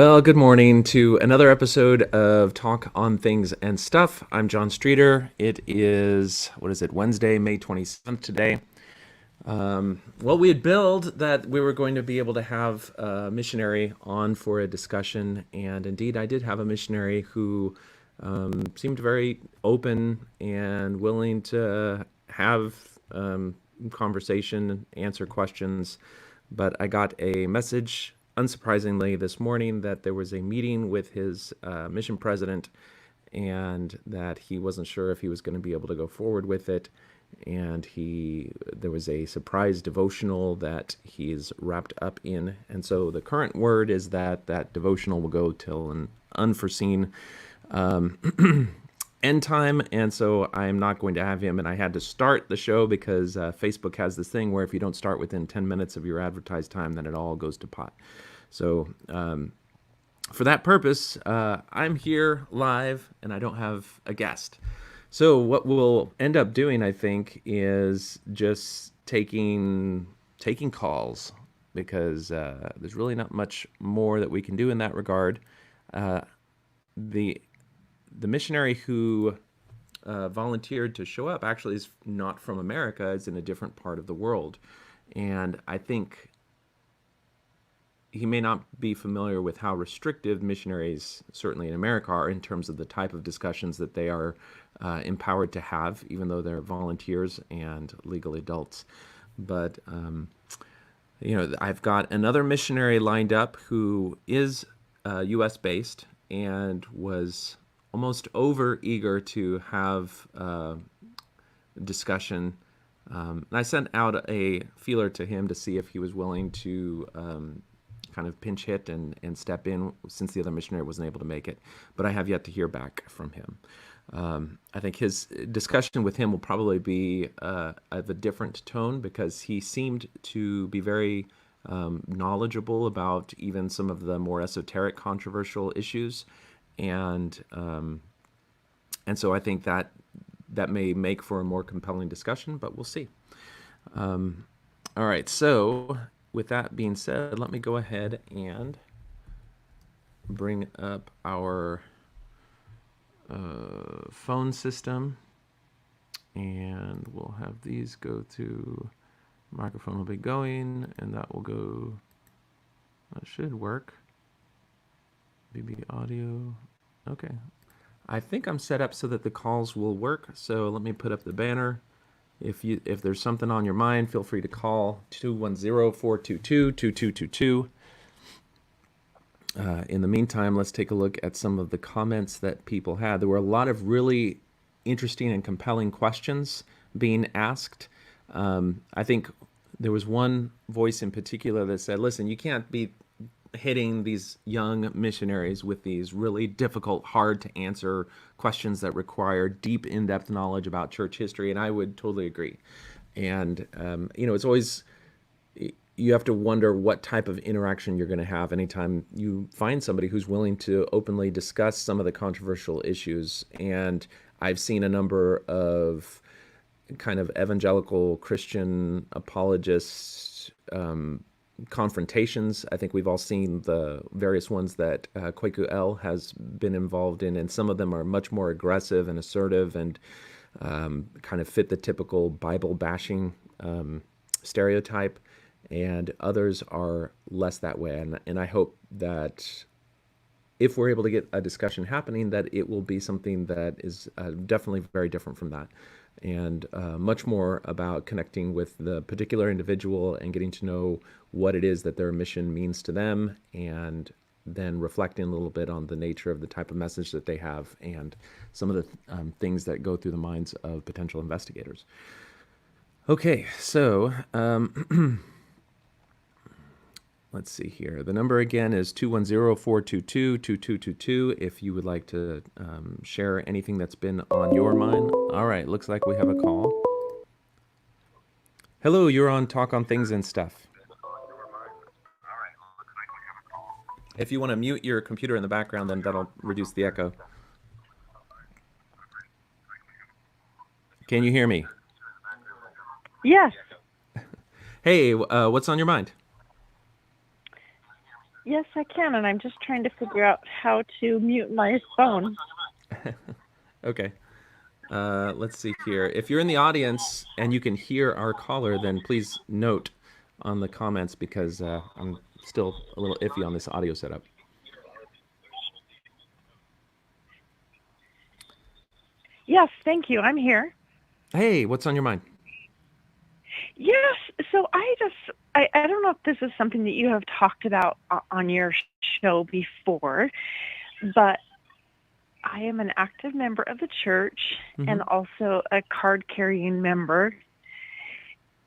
Well, good morning to another episode of Talk on Things and Stuff. I'm John Streeter. It is, what is it, Wednesday, May 27th today. Well, we had billed that we were going to be able to have a missionary on for a discussion, and indeed, I did have a missionary who seemed very open and willing to have conversation, answer questions. But I got a message, unsurprisingly, this morning that there was a meeting with his mission president and that he wasn't sure if he was going to be able to go forward with it. And there was a surprise devotional that he's wrapped up in. And so the current word is that that devotional will go till an unforeseen end time, and so I'm not going to have him. And I had to start the show because Facebook has this thing where if you don't start within 10 minutes of your advertised time, then it all goes to pot. So for that purpose, I'm here live and I don't have a guest. So what we'll end up doing, I think, is just taking calls because there's really not much more that we can do in that regard. The the missionary who volunteered to show up actually is not from America; it's in a different part of the world, and I think he may not be familiar with how restrictive missionaries, certainly in America, are in terms of the type of discussions that they are empowered to have, even though they're volunteers and legal adults. But I've got another missionary lined up who is U.S. based and was almost over eager to have discussion. And I sent out a feeler to him to see if he was willing to kind of pinch hit and step in since the other missionary wasn't able to make it. But I have yet to hear back from him. I think his discussion with him will probably be of a different tone because he seemed to be very knowledgeable about even some of the more esoteric controversial issues. And and so I think that may make for a more compelling discussion, but we'll see. All right, so with that being said, let me go ahead and bring up our phone system, and we'll have these go to microphone will be going, and that will go. That should work. BB audio. Okay. I think I'm set up so that the calls will work. So let me put up the banner. If there's something on your mind, feel free to call 210-422-2222. In the meantime, let's take a look at some of the comments that people had. There were a lot of really interesting and compelling questions being asked. I think there was one voice in particular that said, listen, you can't be hitting these young missionaries with these really difficult, hard to answer questions that require deep, in-depth knowledge about church history. And I would totally agree. And, it's always, you have to wonder what type of interaction you're going to have anytime you find somebody who's willing to openly discuss some of the controversial issues. And I've seen a number of kind of evangelical Christian apologists confrontations. I think we've all seen the various ones that Kwaku El has been involved in, and some of them are much more aggressive and assertive and kind of fit the typical Bible bashing stereotype, and others are less that way. And I hope that if we're able to get a discussion happening, that it will be something that is definitely very different from that, and much more about connecting with the particular individual and getting to know what it is that their mission means to them, and then reflecting a little bit on the nature of the type of message that they have and some of the things that go through the minds of potential investigators. Okay, so let's see here. The number again is 210-422-2222 if you would like to share anything that's been on your mind. All right, looks like we have a call. Hello, you're on Talk on Things and Stuff. If you want to mute your computer in the background, then that'll reduce the echo. Can you hear me? Yes. Hey, what's on your mind? Yes, I can, and I'm just trying to figure out how to mute my phone. Okay. Let's see here. If you're in the audience and you can hear our caller, then please note on the comments because I'm still a little iffy on this audio setup. Yes, thank you. I'm here. Hey, what's on your mind? Yes, so I don't know if this is something that you have talked about on your show before, but I am an active member of the church Mm-hmm. and also a card carrying member.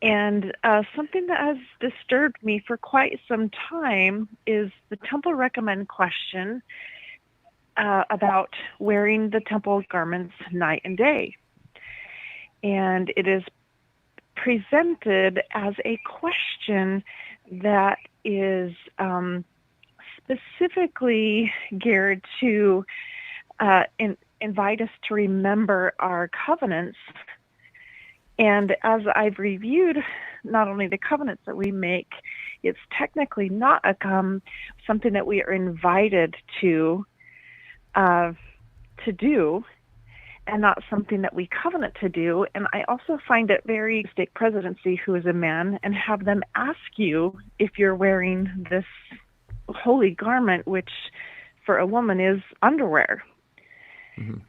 And something that has disturbed me for quite some time is the temple recommend question about wearing the temple garments night and day. And it is presented as a question that is specifically geared to invite us to remember our covenants. And as I've reviewed not only the covenants that we make, it's technically not something that we are invited uh, to do, and not something that we covenant to do. And I also find it very stake presidency, who is a man, and have them ask you if you're wearing this holy garment, which for a woman is underwear. Mm-hmm.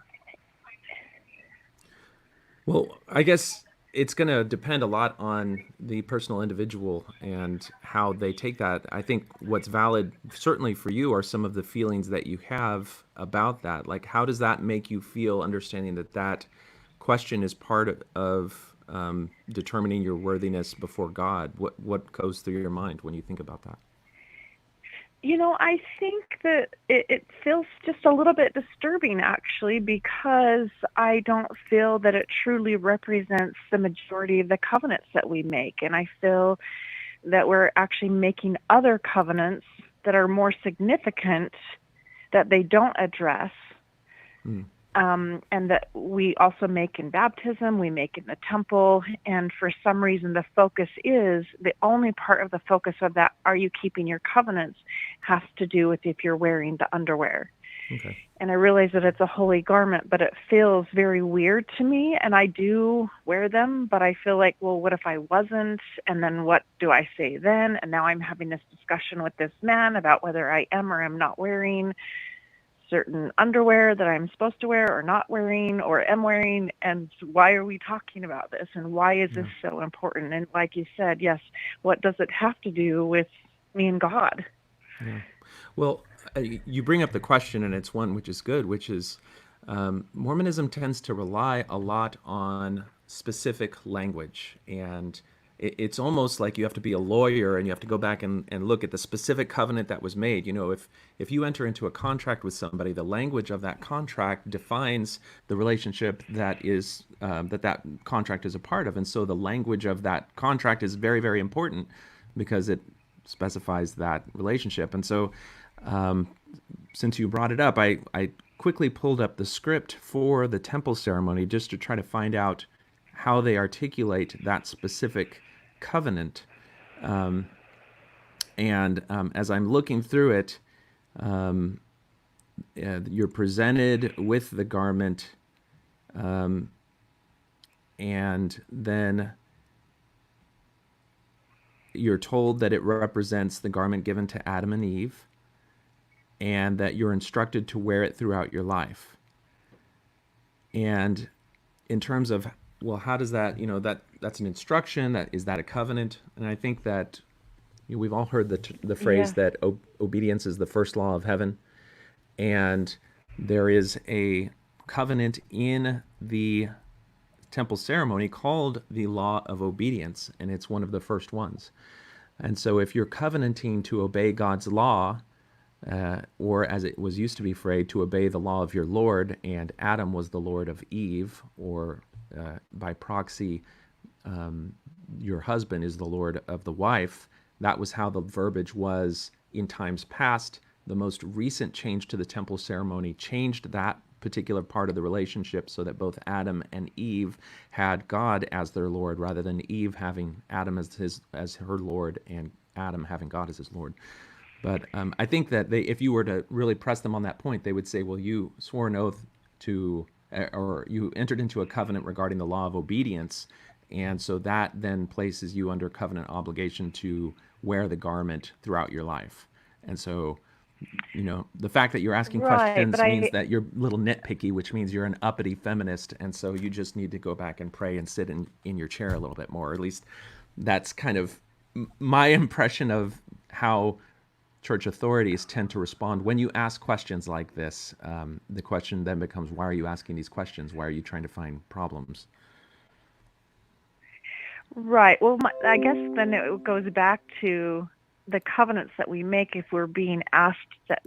Well, I guess it's going to depend a lot on the personal individual and how they take that. I think what's valid, certainly for you, are some of the feelings that you have about that. Like, how does that make you feel, understanding that that question is part of determining your worthiness before God? What goes through your mind when you think about that? I think that it feels just a little bit disturbing, actually, because I don't feel that it truly represents the majority of the covenants that we make. And I feel that we're actually making other covenants that are more significant that they don't address. Mm. And that we also make in baptism, we make in the temple. And for some reason, the focus is the only part of the focus of that, are you keeping your covenants, has to do with if you're wearing the underwear. Okay. And I realize that it's a holy garment, but it feels very weird to me. And I do wear them, but I feel like, well, what if I wasn't? And then what do I say then? And now I'm having this discussion with this man about whether I am or am not wearing certain underwear that I'm supposed to wear or not wearing or am wearing, and why are we talking about this, and why is this Yeah. so important? And like you said, yes, what does it have to do with me and God? Yeah. Well, you bring up the question, and it's one which is good, which is Mormonism tends to rely a lot on specific language. And it's almost like you have to be a lawyer and you have to go back and look at the specific covenant that was made. If you enter into a contract with somebody, the language of that contract defines the relationship that contract is a part of. And so the language of that contract is very, very important because it specifies that relationship. And so, since you brought it up, I quickly pulled up the script for the temple ceremony just to try to find out how they articulate that specific covenant. And as I'm looking through it, you're presented with the garment, and then you're told that it represents the garment given to Adam and Eve, and that you're instructed to wear it throughout your life. And in terms of, well, how does that, that's an instruction, that is that a covenant? And I think that we've all heard the phrase Yes. that obedience is the first law of heaven, and there is a covenant in the temple ceremony called the law of obedience, and it's one of the first ones. And so if you're covenanting to obey God's law, or as it was used to be phrased, to obey the law of your Lord, and Adam was the Lord of Eve, or by proxy, your husband is the Lord of the wife. That was how the verbiage was in times past. The most recent change to the temple ceremony changed that particular part of the relationship so that both Adam and Eve had God as their Lord, rather than Eve having Adam as her Lord and Adam having God as his Lord. But I think that if you were to really press them on that point, they would say, well, you swore an oath to, or you entered into a covenant regarding the law of obedience. And so that then places you under covenant obligation to wear the garment throughout your life. And so, the fact that you're asking Right, but questions means that you're a little nitpicky, which means you're an uppity feminist. And so you just need to go back and pray and sit in your chair a little bit more. Or at least that's kind of my impression of how church authorities tend to respond when you ask questions like this. The question then becomes, why are you asking these questions? Why are you trying to find problems? right. Well, I guess then it goes back to the covenants that we make. If we're being asked,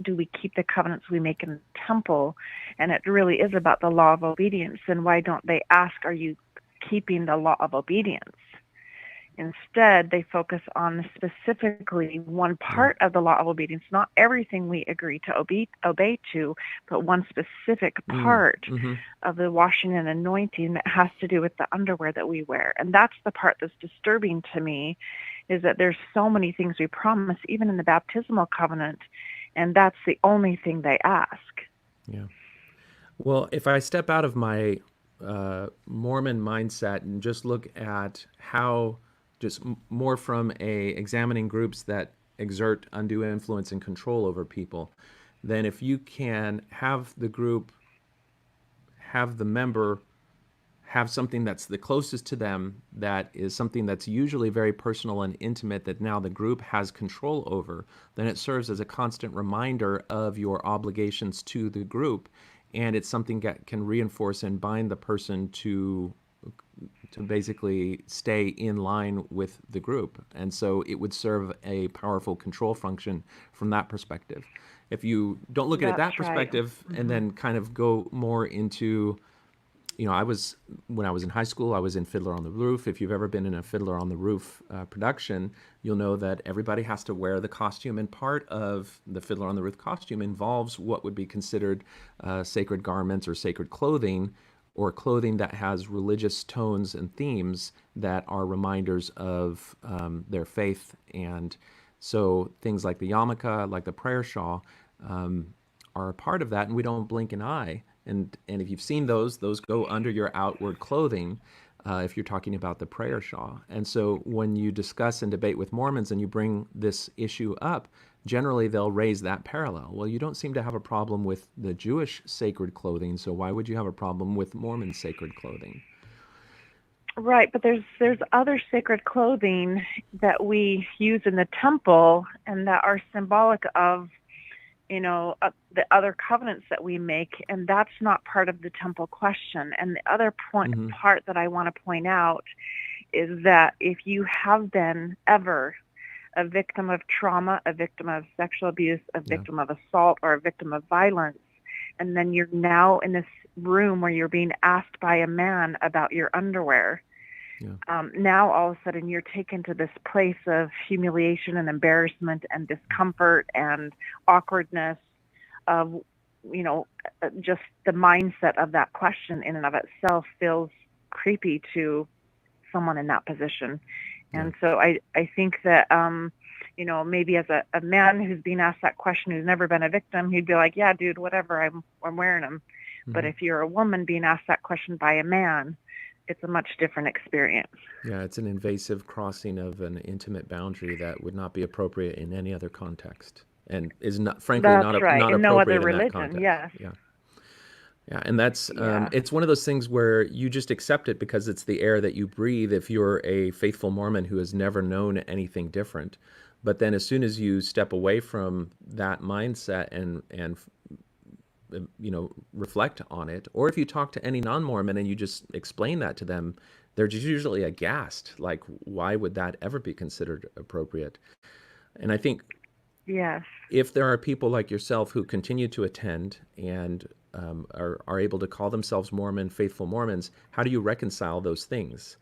do we keep the covenants we make in the temple? And it really is about the law of obedience. Then why don't they ask, are you keeping the law of obedience? Instead, they focus on specifically one part of the law of obedience, not everything we agree to obey to, but one specific part of the washing and anointing that has to do with the underwear that we wear. And that's the part that's disturbing to me, is that there's so many things we promise, even in the baptismal covenant, and that's the only thing they ask. Yeah. Well, if I step out of my Mormon mindset and just look at how just more from a examining groups that exert undue influence and control over people, then if you can have the group have the member have something that's the closest to them, that is something that's usually very personal and intimate, that now the group has control over, then it serves as a constant reminder of your obligations to the group, and it's something that can reinforce and bind the person to basically stay in line with the group. And so it would serve a powerful control function from that perspective. If you don't look at it that That's right. perspective and then kind of go more into, when I was in high school, I was in Fiddler on the Roof. If you've ever been in a Fiddler on the Roof production, you'll know that everybody has to wear the costume, and part of the Fiddler on the Roof costume involves what would be considered sacred garments or sacred clothing, or clothing that has religious tones and themes that are reminders of their faith. And so things like the yarmulke, like the prayer shawl, are a part of that, and we don't blink an eye. And if you've seen those go under your outward clothing, if you're talking about the prayer shawl. And so when you discuss and debate with Mormons and you bring this issue up, generally they'll raise that parallel. Well, you don't seem to have a problem with the Jewish sacred clothing, so why would you have a problem with Mormon sacred clothing? Right, but there's other sacred clothing that we use in the temple and that are symbolic of, the other covenants that we make, and that's not part of the temple question. And the other part that I want to point out is that if you have been ever a victim of trauma, a victim of sexual abuse, a victim of assault, or a victim of violence, and then you're now in this room where you're being asked by a man about your underwear, now all of a sudden you're taken to this place of humiliation and embarrassment and discomfort and awkwardness of, just the mindset of that question in and of itself feels creepy to someone in that position. And so I think that, maybe as a man who's being asked that question, who's never been a victim, he'd be like, yeah, dude, whatever, I'm wearing them. But if you're a woman being asked that question by a man, it's a much different experience. Yeah, it's an invasive crossing of an intimate boundary that would not be appropriate in any other context, and is not, frankly, That's right. not In no other appropriate in that religion, context. yes. Yeah, and that's Yeah. it's one of those things where you just accept it because it's the air that you breathe if you're a faithful Mormon who has never known anything different. But then as soon as you step away from that mindset and reflect on it, or if you talk to any non-Mormon and you just explain that to them, they're just usually aghast, like, why would that ever be considered appropriate? And I think Yes. if there are people like yourself who continue to attend and are able to call themselves Mormon, faithful Mormons, how do you reconcile those things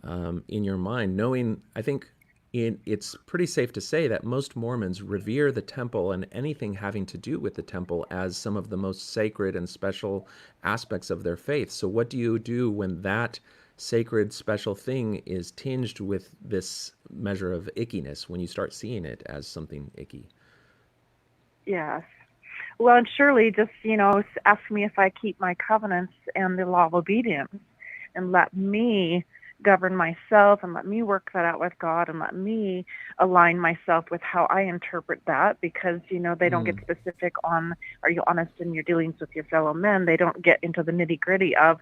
in your mind, knowing, I think it's pretty safe to say that most Mormons revere the temple and anything having to do with the temple as some of the most sacred and special aspects of their faith. So what do you do when that sacred, special thing is tinged with this measure of ickiness, when you start seeing it as something icky? Yes. Well, and surely just, ask me if I keep my covenants and the law of obedience, and let me govern myself and let me work that out with God and let me align myself with how I interpret that, because, they don't get Mm, specific on, are you honest in your dealings with your fellow men? They don't get into the nitty gritty of,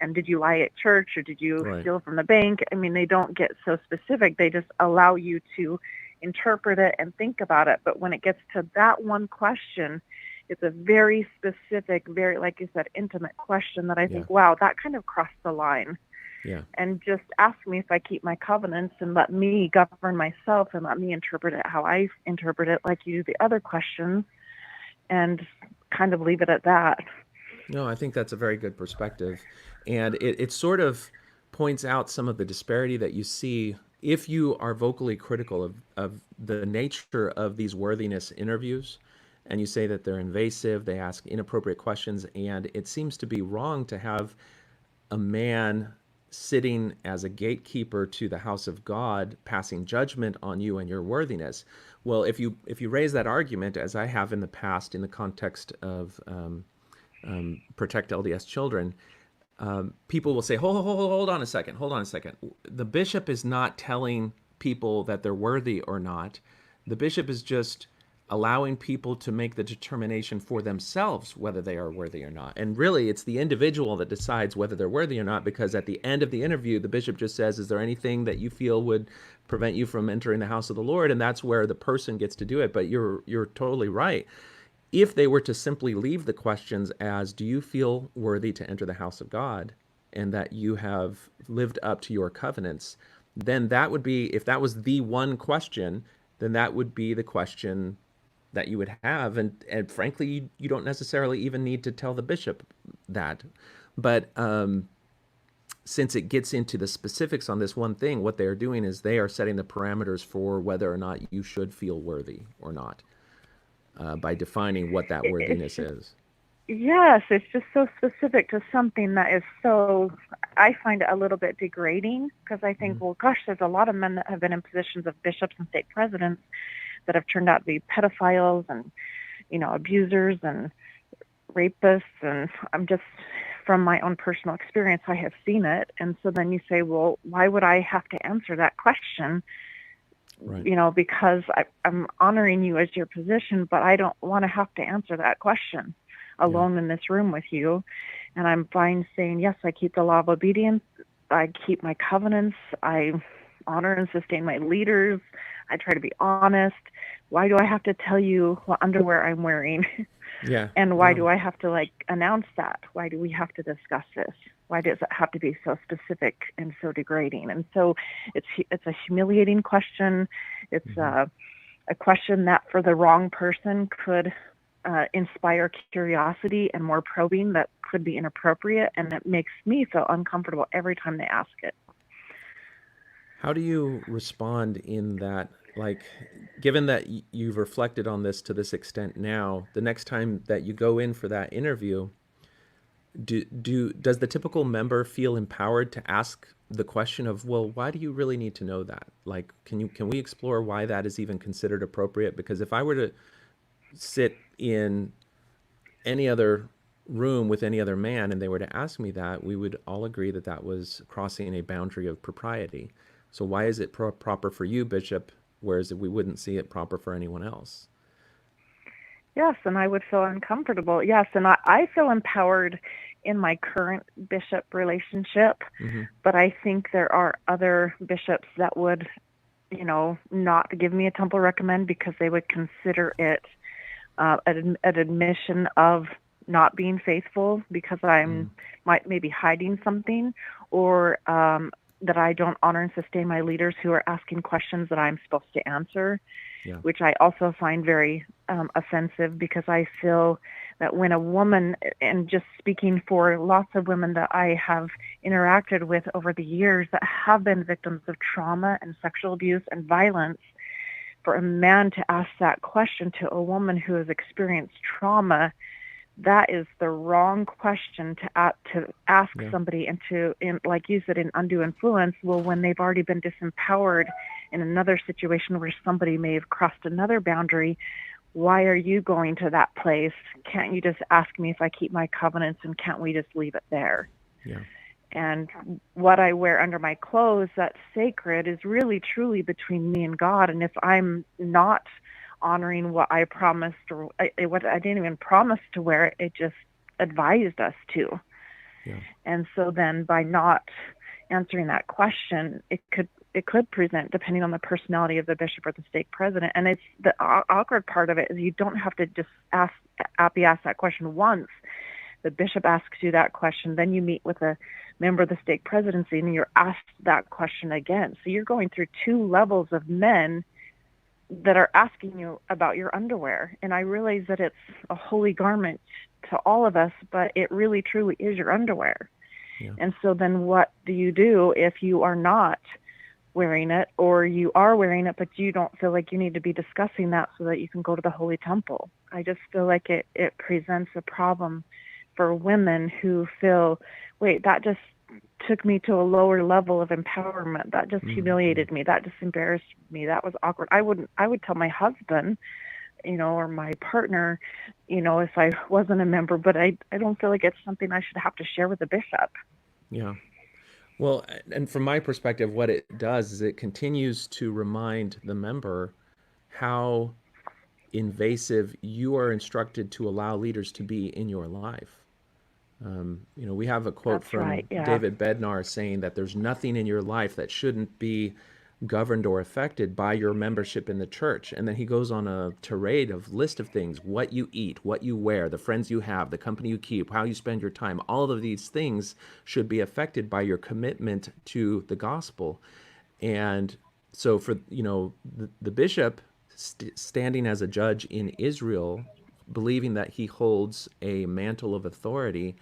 and did you lie at church or did you right. steal from the bank? I mean, they don't get so specific. They just allow you to interpret it and think about it. But when it gets to that one question, it's a very specific, very, like you said, intimate question that I Yeah. think, wow, that kind of crossed the line. Yeah. And just ask me if I keep my covenants and let me govern myself and let me interpret it how I interpret it, like you do the other questions, and kind of leave it at that. No, I think that's a very good perspective. And it sort of points out some of the disparity that you see if you are vocally critical of the nature of these worthiness interviews, and you say that they're invasive, they ask inappropriate questions, and it seems to be wrong to have a man sitting as a gatekeeper to the house of God, passing judgment on you and your worthiness. Well, if you raise that argument, as I have in the past, in the context of protect LDS children, people will say, hold on a second, hold on a second. The bishop is not telling people that they're worthy or not. The bishop is just allowing people to make the determination for themselves whether they are worthy or not. And really, it's the individual that decides whether they're worthy or not, because at the end of the interview, the bishop just says, is there anything that you feel would prevent you from entering the house of the Lord? And that's where the person gets to do it. But you're totally right. If they were to simply leave the questions as, do you feel worthy to enter the house of God and that you have lived up to your covenants, then that would be, if that was the one question, then that would be the question that you would have. And frankly, you don't necessarily even need to tell the bishop that. But since it gets into the specifics on this one thing, what they are doing is they are setting the parameters for whether or not you should feel worthy or not, by defining what that It's worthiness just, is. yes, it's just so specific to something that is so, I find it a little bit degrading, because I think, Mm-hmm. well, gosh, there's a lot of men that have been in positions of bishops and stake presidents that have turned out to be pedophiles and, abusers and rapists. And I'm just, from my own personal experience, I have seen it. And so then you say, well, why would I have to answer that question? Right. Because I'm honoring you as your position, but I don't want to have to answer that question Yeah. alone in this room with you. And I'm fine saying, yes, I keep the law of obedience. I keep my covenants. I honor and sustain my leaders. I try to be honest. Why do I have to tell you what underwear I'm wearing? Yeah. And why No. do I have to announce that? Why do we have to discuss this? Why does it have to be so specific and so degrading? And so it's a humiliating question. It's Mm-hmm. a question that for the wrong person could inspire curiosity and more probing that could be inappropriate, and it makes me feel uncomfortable every time they ask it. How do you respond in that? Like, given that you've reflected on this to this extent now, the next time that you go in for that interview, does the typical member feel empowered to ask the question of, well, why do you really need to know that? Like, can we explore why that is even considered appropriate? Because if I were to sit in any other room with any other man and they were to ask me that, we would all agree that that was crossing a boundary of propriety. So why is it proper for you, Bishop, whereas we wouldn't see it proper for anyone else? Yes, and I would feel uncomfortable. Yes, and I feel empowered in my current bishop relationship, Mm-hmm. but I think there are other bishops that would, not give me a temple recommend because they would consider it an admission of not being faithful because Mm. I'm might maybe hiding something, or that I don't honor and sustain my leaders who are asking questions that I'm supposed to answer, Yeah. which I also find very offensive, because I feel that when a woman, and just speaking for lots of women that I have interacted with over the years that have been victims of trauma and sexual abuse and violence, for a man to ask that question to a woman who has experienced trauma, that is the wrong question to ask Yeah. somebody, and like you said, in undue influence. Well, when they've already been disempowered in another situation where somebody may have crossed another boundary, why are you going to that place? Can't you just ask me if I keep my covenants, and can't we just leave it there? Yeah. And what I wear under my clothes that's sacred is really truly between me and God. And if I'm not honoring what I promised, or what I didn't even promise to wear, it just advised us to. Yeah. And so then by not answering that question, it could present, depending on the personality of the bishop or the stake president. And it's the awkward part of it is you don't have to just be asked that question once. The bishop asks you that question, then you meet with a member of the stake presidency and you're asked that question again. So you're going through two levels of men that are asking you about your underwear. And I realize that it's a holy garment to all of us, but it really truly is your underwear. Yeah. And so then what do you do if you are not wearing it, or you are wearing it, but you don't feel like you need to be discussing that so that you can go to the holy temple? I just feel like it presents a problem for women who feel, wait, that just took me to a lower level of empowerment. That just humiliated me. That just embarrassed me. That was awkward. I would tell my husband, or my partner, if I wasn't a member, but I don't feel like it's something I should have to share with the bishop. Yeah. Well, and from my perspective, what it does is it continues to remind the member how invasive you are instructed to allow leaders to be in your life. We have a quote That's right. from Yeah. David Bednar saying that there's nothing in your life that shouldn't be governed or affected by your membership in the church. And then he goes on a tirade of list of things: what you eat, what you wear, the friends you have, the company you keep, how you spend your time. All of these things should be affected by your commitment to the gospel. And so for the bishop standing as a judge in Israel, believing that he holds a mantle of authority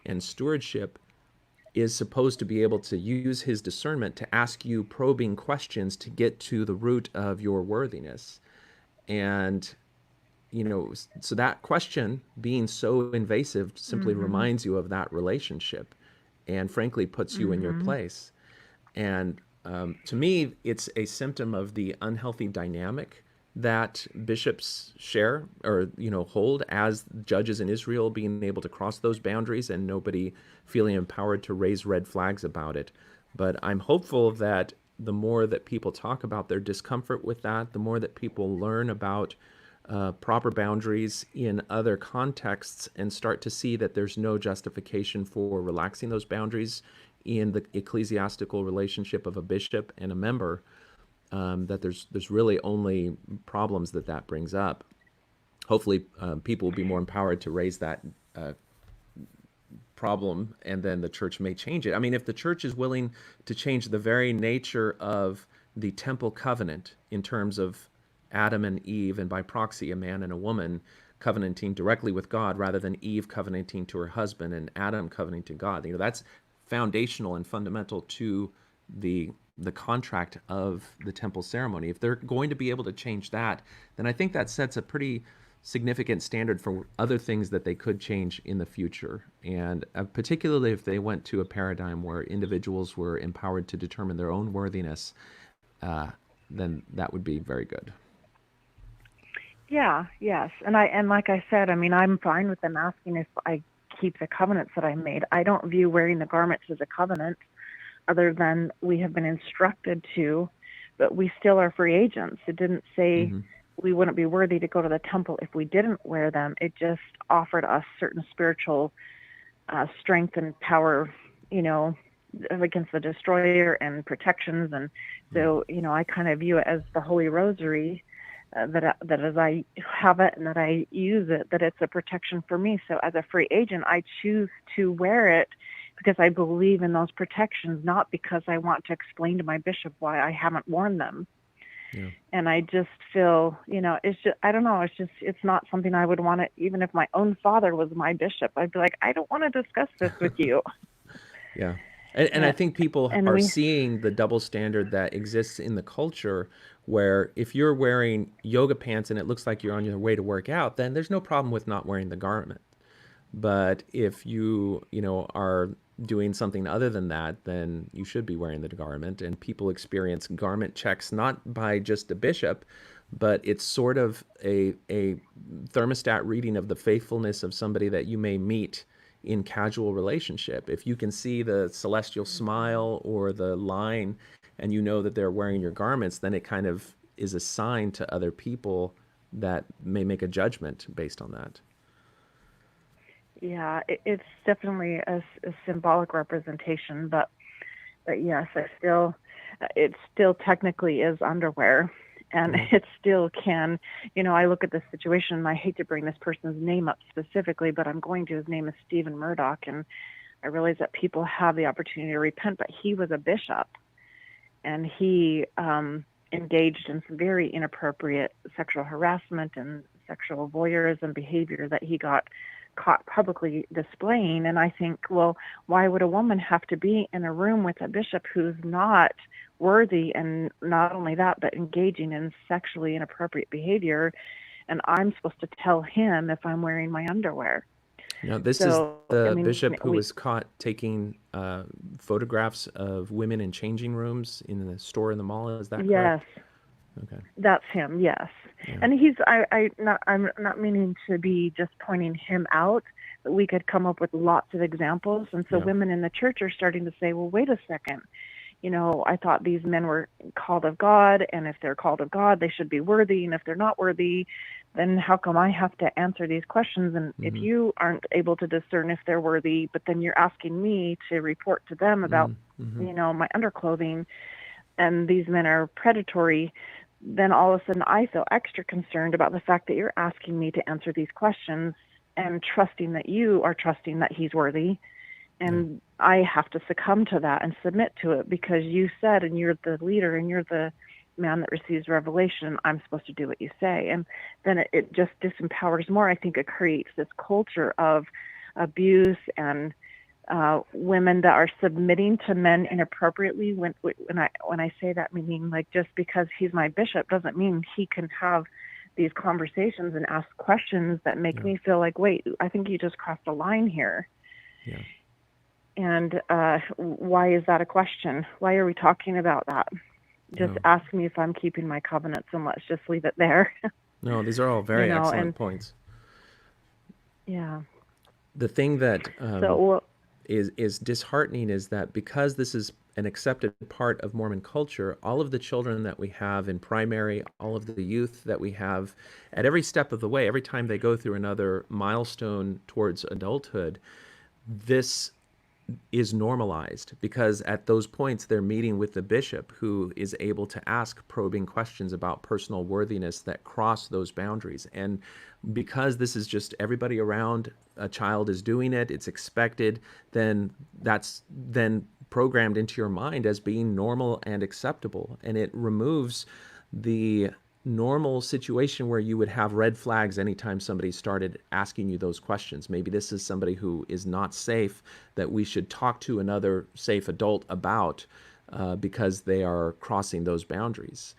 and stewardship, is supposed to be able to use his discernment to ask you probing questions to get to the root of your worthiness. And so that question being so invasive simply Mhm. reminds you of that relationship, and frankly puts you in your Mhm. place. And to me, it's a symptom of the unhealthy dynamic that bishops share, or hold as judges in Israel, being able to cross those boundaries and nobody feeling empowered to raise red flags about it. But I'm hopeful that the more that people talk about their discomfort with that, the more that people learn about proper boundaries in other contexts and start to see that there's no justification for relaxing those boundaries in the ecclesiastical relationship of a bishop and a member, that there's really only problems that brings up. Hopefully, people will be more empowered to raise that problem, and then the church may change it. I mean, if the church is willing to change the very nature of the temple covenant in terms of Adam and Eve, and by proxy, a man and a woman covenanting directly with God rather than Eve covenanting to her husband and Adam covenanting to God, that's foundational and fundamental to the contract of the temple ceremony. If they're going to be able to change that, then I think that sets a pretty significant standard for other things that they could change in the future. And particularly if they went to a paradigm where individuals were empowered to determine their own worthiness, uh, then that would be very good. Yeah, yes. And like I said, I mean, I'm fine with them asking if I keep the covenants that I made. I don't view wearing the garments as a covenant, other than we have been instructed to, but we still are free agents. It didn't say Mm-hmm. we wouldn't be worthy to go to the temple if we didn't wear them. It just offered us certain spiritual strength and power, you know, against the destroyer, and protections. And Yeah. so, I kind of view it as the Holy Rosary, that as I have it and that I use it, that it's a protection for me. So as a free agent, I choose to wear it because I believe in those protections, not because I want to explain to my bishop why I haven't worn them. Yeah. And I just feel, it's just, I don't know, it's not something I would want to, even if my own father was my bishop, I'd be like, I don't want to discuss this with you. Yeah. And I And, think people and are we, seeing the double standard that exists in the culture, where if you're wearing yoga pants and it looks like you're on your way to work out, then there's no problem with not wearing the garment. But if are doing something other than that, then you should be wearing the garment. And people experience garment checks not by just a bishop, but it's sort of a thermostat reading of the faithfulness of somebody that you may meet in casual relationship. If you can see the celestial Mhm. smile or the line and you know that they're wearing your garments, then it kind of is a sign to other people that may make a judgment based on that. Yeah, it's definitely a symbolic representation, but yes, it still technically is underwear, and Yeah. it still can. I look at this situation, and I hate to bring this person's name up specifically, but I'm going to. His name is Stephen Murdoch, and I realize that people have the opportunity to repent, but he was a bishop, and he engaged in some very inappropriate sexual harassment and sexual voyeurism behavior that he got caught publicly displaying. And I think, well, why would a woman have to be in a room with a bishop who's not worthy, and not only that, but engaging in sexually inappropriate behavior? And I'm supposed to tell him if I'm wearing my underwear. Now, this is So, I the mean, bishop who we was caught taking photographs of women in changing rooms in the store in the mall. Is that yes, correct? Okay. that's him, yes. Yeah. And I'm not meaning to be just pointing him out, but we could come up with lots of examples. And so Yeah. women in the church are starting to say, well, wait a second. I thought these men were called of God, and if they're called of God, they should be worthy. And if they're not worthy, then how come I have to answer these questions? And if Mm-hmm. you aren't able to discern if they're worthy, but then you're asking me to report to them about, Mm-hmm. my underclothing, and these men are predatory, then all of a sudden I feel extra concerned about the fact that you're asking me to answer these questions and trusting that you are trusting that he's worthy. Yeah. And I have to succumb to that and submit to it because you said, and you're the leader and you're the man that receives revelation, I'm supposed to do what you say. And then it just disempowers more. I think it creates this culture of abuse and women that are submitting to men inappropriately. When I say that, meaning like just because he's my bishop doesn't mean he can have these conversations and ask questions that make Yeah. me feel like, wait, I think you just crossed a line here. Yeah. And why is that a question? Why are we talking about that? Just No. ask me if I'm keeping my covenants, and let's just leave it there. No, these are all very excellent And points. yeah. The thing that So, well, is disheartening is that because this is an accepted part of Mormon culture, all of the children that we have in primary, all of the youth that we have at every step of the way, every time they go through another milestone towards adulthood, this is normalized because at those points they're meeting with the bishop who is able to ask probing questions about personal worthiness that cross those boundaries. And because this is just everybody around a child is doing it, it's expected, then that's then programmed into your mind as being normal and acceptable. And it removes the normal situation where you would have red flags anytime somebody started asking you those questions. Maybe this is somebody who is not safe that we should talk to another safe adult about because they are crossing those boundaries.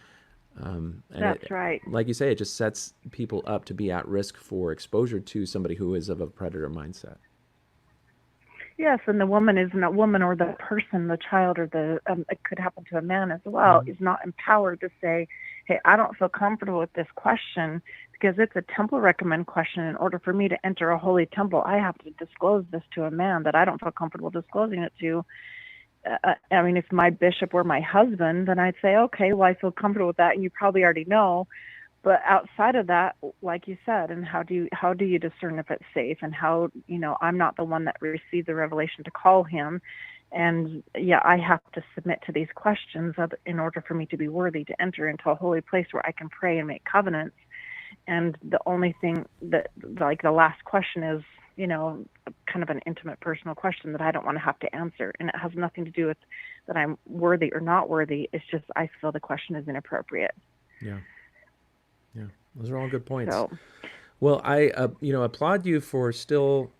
And that's it, right. like you say, it just sets people up to be at risk for exposure to somebody who is of a predator mindset. Yes, and the woman isn't a woman, or the person, the child, or it could happen to a man as well, Mm-hmm. is not empowered to say, hey, I don't feel comfortable with this question because it's a temple recommend question. In order for me to enter a holy temple, I have to disclose this to a man that I don't feel comfortable disclosing it to. I mean, if my bishop were my husband, then I'd say, okay, well, I feel comfortable with that, and you probably already know. But outside of that, like you said, and how do you discern if it's safe, and how, I'm not the one that received the revelation to call him, and yeah, I have to submit to these questions in order for me to be worthy to enter into a holy place where I can pray and make covenants. And the only thing that, like, the last question is, kind of an intimate personal question that I don't want to have to answer, and it has nothing to do with that I'm worthy or not worthy. It's just I feel the question is inappropriate. Yeah, yeah, those are all good points. So Well, I applaud you for still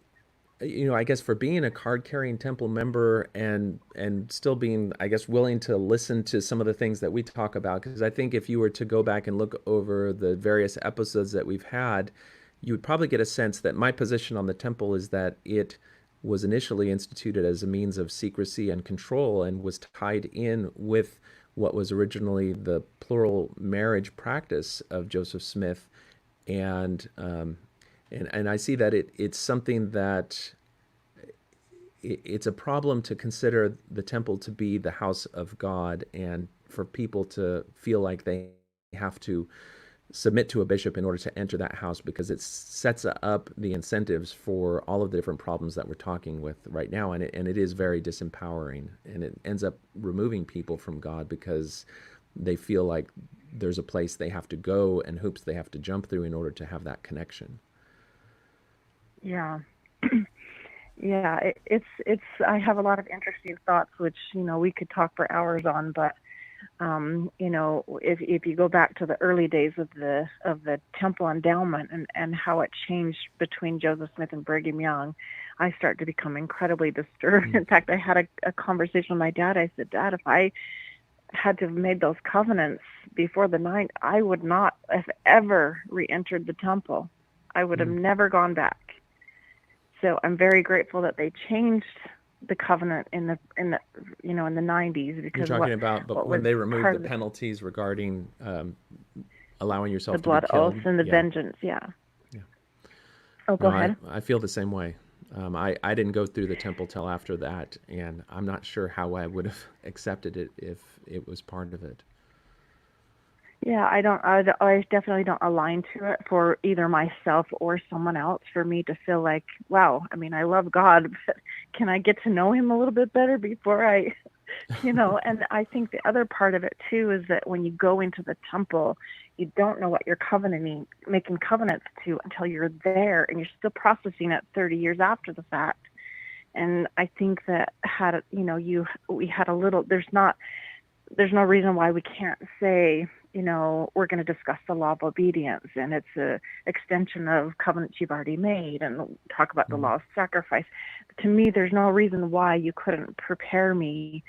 I guess for being a card carrying temple member and still being, I guess, willing to listen to some of the things that we talk about. Because I think if you were to go back and look over the various episodes that we've had, you would probably get a sense that my position on the temple is that it was initially instituted as a means of secrecy and control and was tied in with what was originally the plural marriage practice of Joseph Smith, and and I see that it's something that it's a problem to consider the temple to be the house of God, and for people to feel like they have to submit to a bishop in order to enter that house, because it sets up the incentives for all of the different problems that we're talking with right now, and it is very disempowering, and it ends up removing people from God because they feel like there's a place they have to go and hoops they have to jump through in order to have that connection. Yeah. Yeah, it's I have a lot of interesting thoughts which, we could talk for hours on, but if you go back to the early days of the temple endowment and how it changed between Joseph Smith and Brigham Young, I started to become incredibly disturbed. In fact, I had a conversation with my dad. I said, Dad, if I had to have made those covenants before the night, I would not have ever re-entered the temple. I would have never gone back. So I'm very grateful that they changed the covenant in the 90s, You're because talking about, but what when was they removed part the of penalties regarding allowing the yourself to be blood oaths killed. and the Yeah, vengeance. Yeah. yeah. Oh, go No, ahead. I feel the same way. I didn't go through the temple till after that, and I'm not sure how I would have accepted it if it was part of it. Yeah, I definitely don't align to it for either myself or someone else. For me to feel like, wow, I mean, I love God, but can I get to know Him a little bit better before and I think the other part of it too is that when you go into the temple, you don't know what you're making covenants to until you're there, and you're still processing it 30 years after the fact. And I think that we had a little, there's no reason why we can't say, we're going to discuss the law of obedience, and it's a extension of covenants you've already made, and talk about the Mm. law of sacrifice. To me, there's no reason why you couldn't prepare me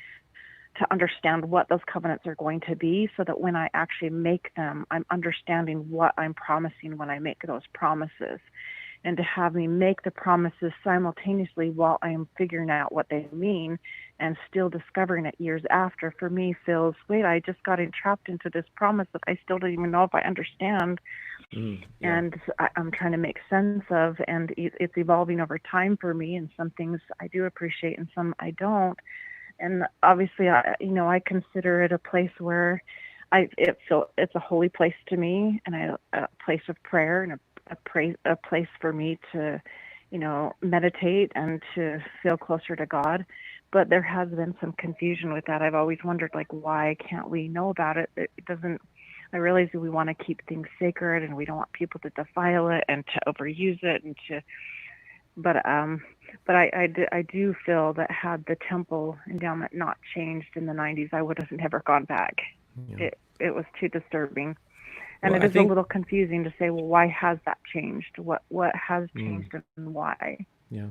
to understand what those covenants are going to be, so that when I actually make them, I'm understanding what I'm promising when I make those promises, and to have me make the promises simultaneously while I am figuring out what they mean and still discovering it years after, for me feels, wait, I just got entrapped into this promise that I still don't even know if I understand. Yeah. And I'm trying to make sense of, and it's evolving over time for me, and some things I do appreciate and some I don't. And obviously, I consider it a place where it's a holy place to me, and a place of prayer, and a place for me to, meditate and to feel closer to God. But there has been some confusion with that. I've always wondered, like, why can't we know about it? It doesn't. I realize that we want to keep things sacred, and we don't want people to defile it and to overuse it, and to. But I do feel that had the temple endowment not changed in the 90s, I would have never gone back. Yeah. It was too disturbing. And Well, it I is a think, little confusing to say, well, why has that changed? What has mm, changed and why? yeah.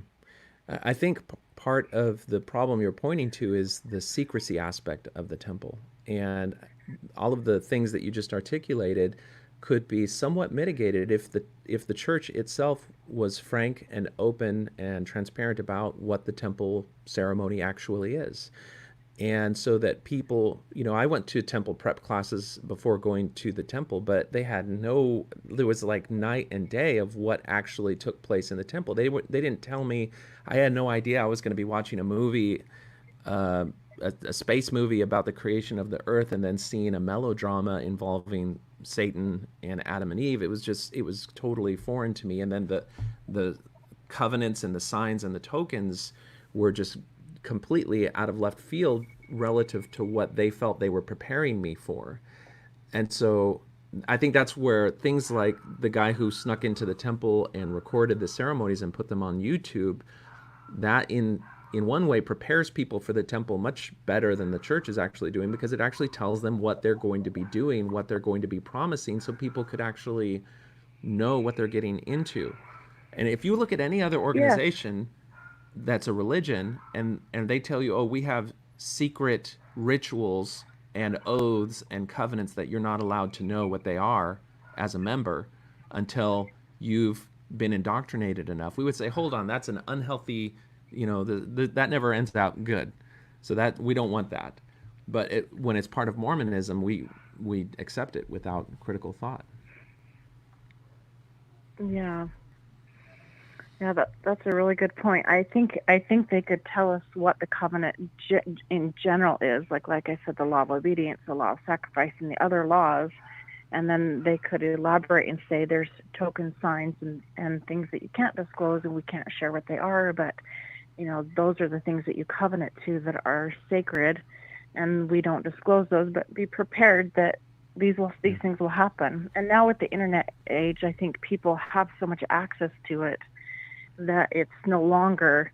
I think part of the problem you're pointing to is the secrecy aspect of the temple. And all of the things that you just articulated could be somewhat mitigated if the church itself was frank and open and transparent about what the temple ceremony actually is. And so that people, I went to temple prep classes before going to the temple, but there was like night and day of what actually took place in the temple. They didn't tell me. I had no idea I was going to be watching a movie, uh, a space movie about the creation of the earth, and then seeing a melodrama involving Satan and Adam and Eve. It was totally foreign to me. And then the covenants and the signs and the tokens were just completely out of left field relative to what they felt they were preparing me for. And so I think that's where things like the guy who snuck into the temple and recorded the ceremonies and put them on YouTube, that in one way prepares people for the temple much better than the church is actually doing, because it actually tells them what they're going to be doing, what they're going to be promising, so people could actually know what they're getting into. And if you look at any other Yes. organization that's a religion, and they tell you, oh, we have secret rituals and oaths and covenants that you're not allowed to know what they are as a member until you've been indoctrinated enough, we would say, hold on, that's an unhealthy, that never ends out good. So that we don't want that. But when it's part of Mormonism, we accept it without critical thought. Yeah. Yeah, that's a really good point. I think they could tell us what the covenant in general is, like I said, the law of obedience, the law of sacrifice, and the other laws, and then they could elaborate and say there's token signs and things that you can't disclose and we can't share what they are, but those are the things that you covenant to that are sacred, and we don't disclose those, but be prepared that these things will happen. And now with the internet age, I think people have so much access to it that it's no longer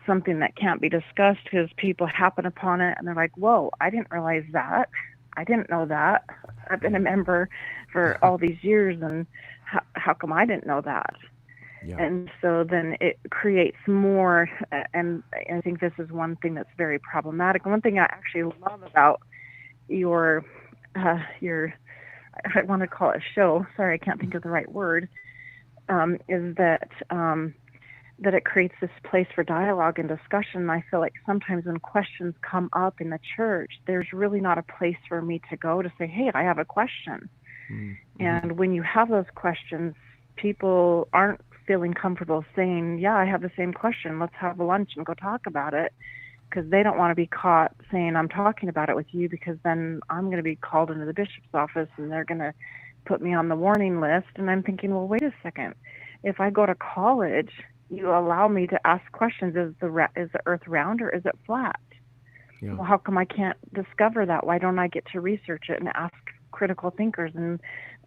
something that can't be discussed because people happen upon it and they're like, whoa, I didn't realize that. I didn't know that. I've been a member for all these years, and how come I didn't know that? Yeah. And so then it creates more, and I think this is one thing that's very problematic. One thing I actually love about your, I want to call it a show, sorry, I can't think of the right word, is that it creates this place for dialogue and discussion. I feel like sometimes when questions come up in the church, there's really not a place for me to go to say, hey, I have a question. Mm-hmm. And when you have those questions, people aren't feeling comfortable saying, yeah, I have the same question. Let's have a lunch and go talk about it. Because they don't want to be caught saying, I'm talking about it with you, because then I'm going to be called into the bishop's office and they're going to put me on the warning list. And I'm thinking, well, wait a second. If I go to college, you allow me to ask questions. Is the earth round or is it flat? Yeah. Well, how come I can't discover that? Why don't I get to research it and ask critical thinkers and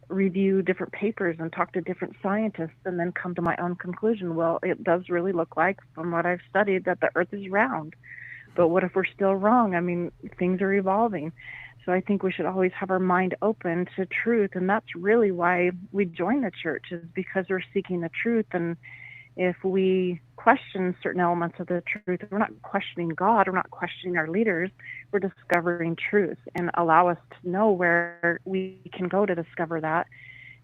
review different papers and talk to different scientists and then come to my own conclusion? Well, it does really look like, from what I've studied, that the earth is round. But what if we're still wrong? I mean, things are evolving. So I think we should always have our mind open to truth. And that's really why we join the church, is because we're seeking the truth. And if we question certain elements of the truth, we're not questioning God, we're not questioning our leaders, we're discovering truth, and allow us to know where we can go to discover that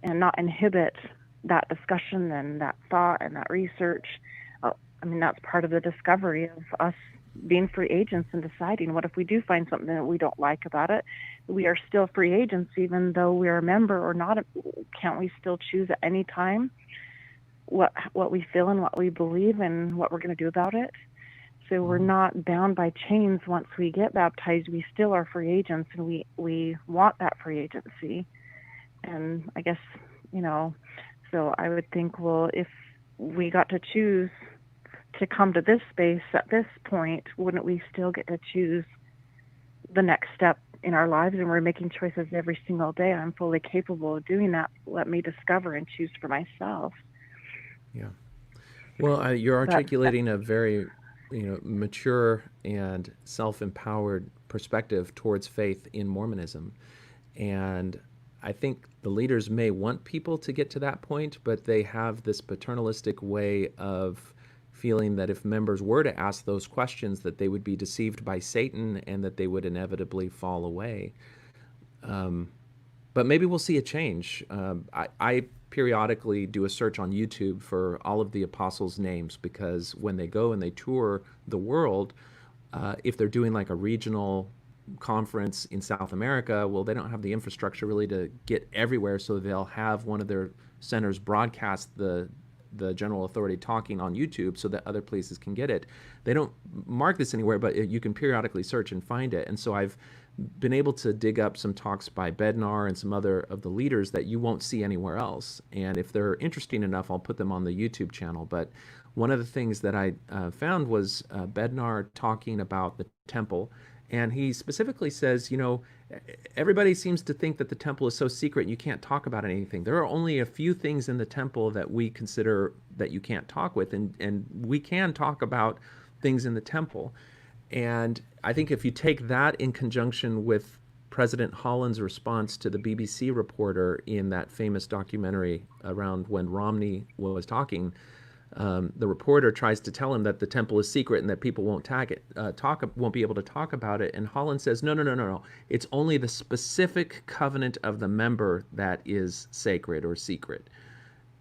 and not inhibit that discussion and that thought and that research. I mean, that's part of the discovery of us being free agents and deciding, what if we do find something that we don't like about it? We are still free agents, even though we're a member or not. Can't we still choose at any time what we feel and what we believe and what we're going to do about it? So we're not bound by chains once we get baptized. We still are free agents, and we want that free agency. And I guess, so I would think, well, if we got to choose to come to this space at this point, wouldn't we still get to choose the next step in our lives? And we're making choices every single day. I'm fully capable of doing that. Let me discover and choose for myself. Yeah. Well, you're articulating a very, mature and self-empowered perspective towards faith in Mormonism. And I think the leaders may want people to get to that point, but they have this paternalistic way of feeling that if members were to ask those questions, that they would be deceived by Satan and that they would inevitably fall away. But maybe we'll see a change. I periodically do a search on YouTube for all of the apostles' names, because when they go and they tour the world, if they're doing like a regional conference in South America, well, they don't have the infrastructure really to get everywhere, so they'll have one of their centers broadcast the general authority talking on YouTube so that other places can get it. They don't mark this anywhere, but you can periodically search and find it. And so I've been able to dig up some talks by Bednar and some other of the leaders that you won't see anywhere else. And if they're interesting enough, I'll put them on the YouTube channel. But one of the things that I found was Bednar talking about the temple. And he specifically says, everybody seems to think that the temple is so secret and you can't talk about anything. There are only a few things in the temple that we consider that you can't talk with, and we can talk about things in the temple. And I think if you take that in conjunction with President Holland's response to the BBC reporter in that famous documentary around when Romney was talking, the reporter tries to tell him that the temple is secret and that people won't won't be able to talk about it. And Holland says, no, no, no, no, no. It's only the specific covenant of the member that is sacred or secret.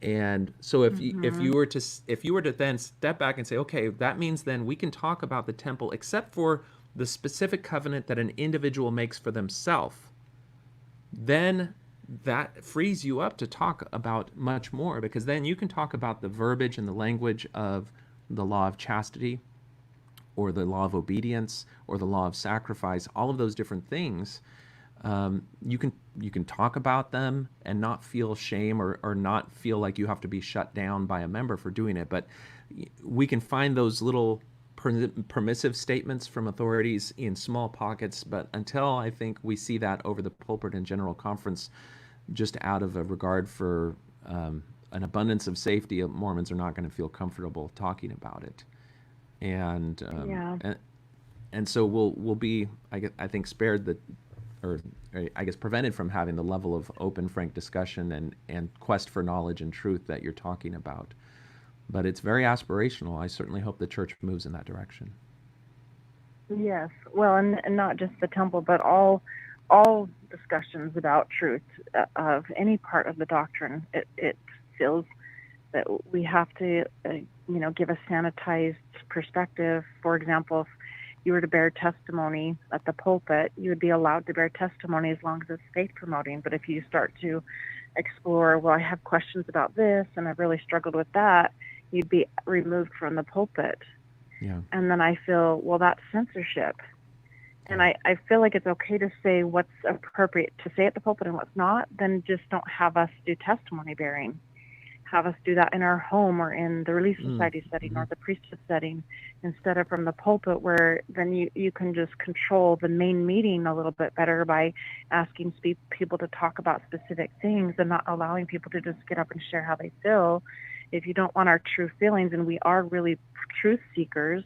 And so if you were to then step back and say, okay, that means then we can talk about the temple except for the specific covenant that an individual makes for themselves, then that frees you up to talk about much more, because then you can talk about the verbiage and the language of the law of chastity or the law of obedience or the law of sacrifice, all of those different things. You can talk about them and not feel shame, or not feel like you have to be shut down by a member for doing it. But we can find those little permissive statements from authorities in small pockets, but until I think we see that over the pulpit and general conference, just out of a regard for an abundance of safety, Mormons are not going to feel comfortable talking about it. And Yeah. and so we'll be, I think, spared the, or I guess prevented from having the level of open, frank discussion and quest for knowledge and truth that you're talking about. But it's very aspirational. I certainly hope the church moves in that direction. Yes. Well, and not just the temple, but all discussions about truth of any part of the doctrine. It feels that we have to, give a sanitized perspective. For example, if you were to bear testimony at the pulpit, you would be allowed to bear testimony as long as it's faith promoting. But if you start to explore, well, I have questions about this and I've really struggled with that, you'd be removed from the pulpit. Yeah. And then I feel, well, that's censorship. And I feel like it's okay to say what's appropriate to say at the pulpit and what's not. Then just don't have us do testimony bearing. Have us do that in our home or in the Relief Society setting or the Priesthood setting, instead of from the pulpit, where then you can just control the main meeting a little bit better by asking people to talk about specific things and not allowing people to just get up and share how they feel. If you don't want our true feelings, and we are really truth seekers,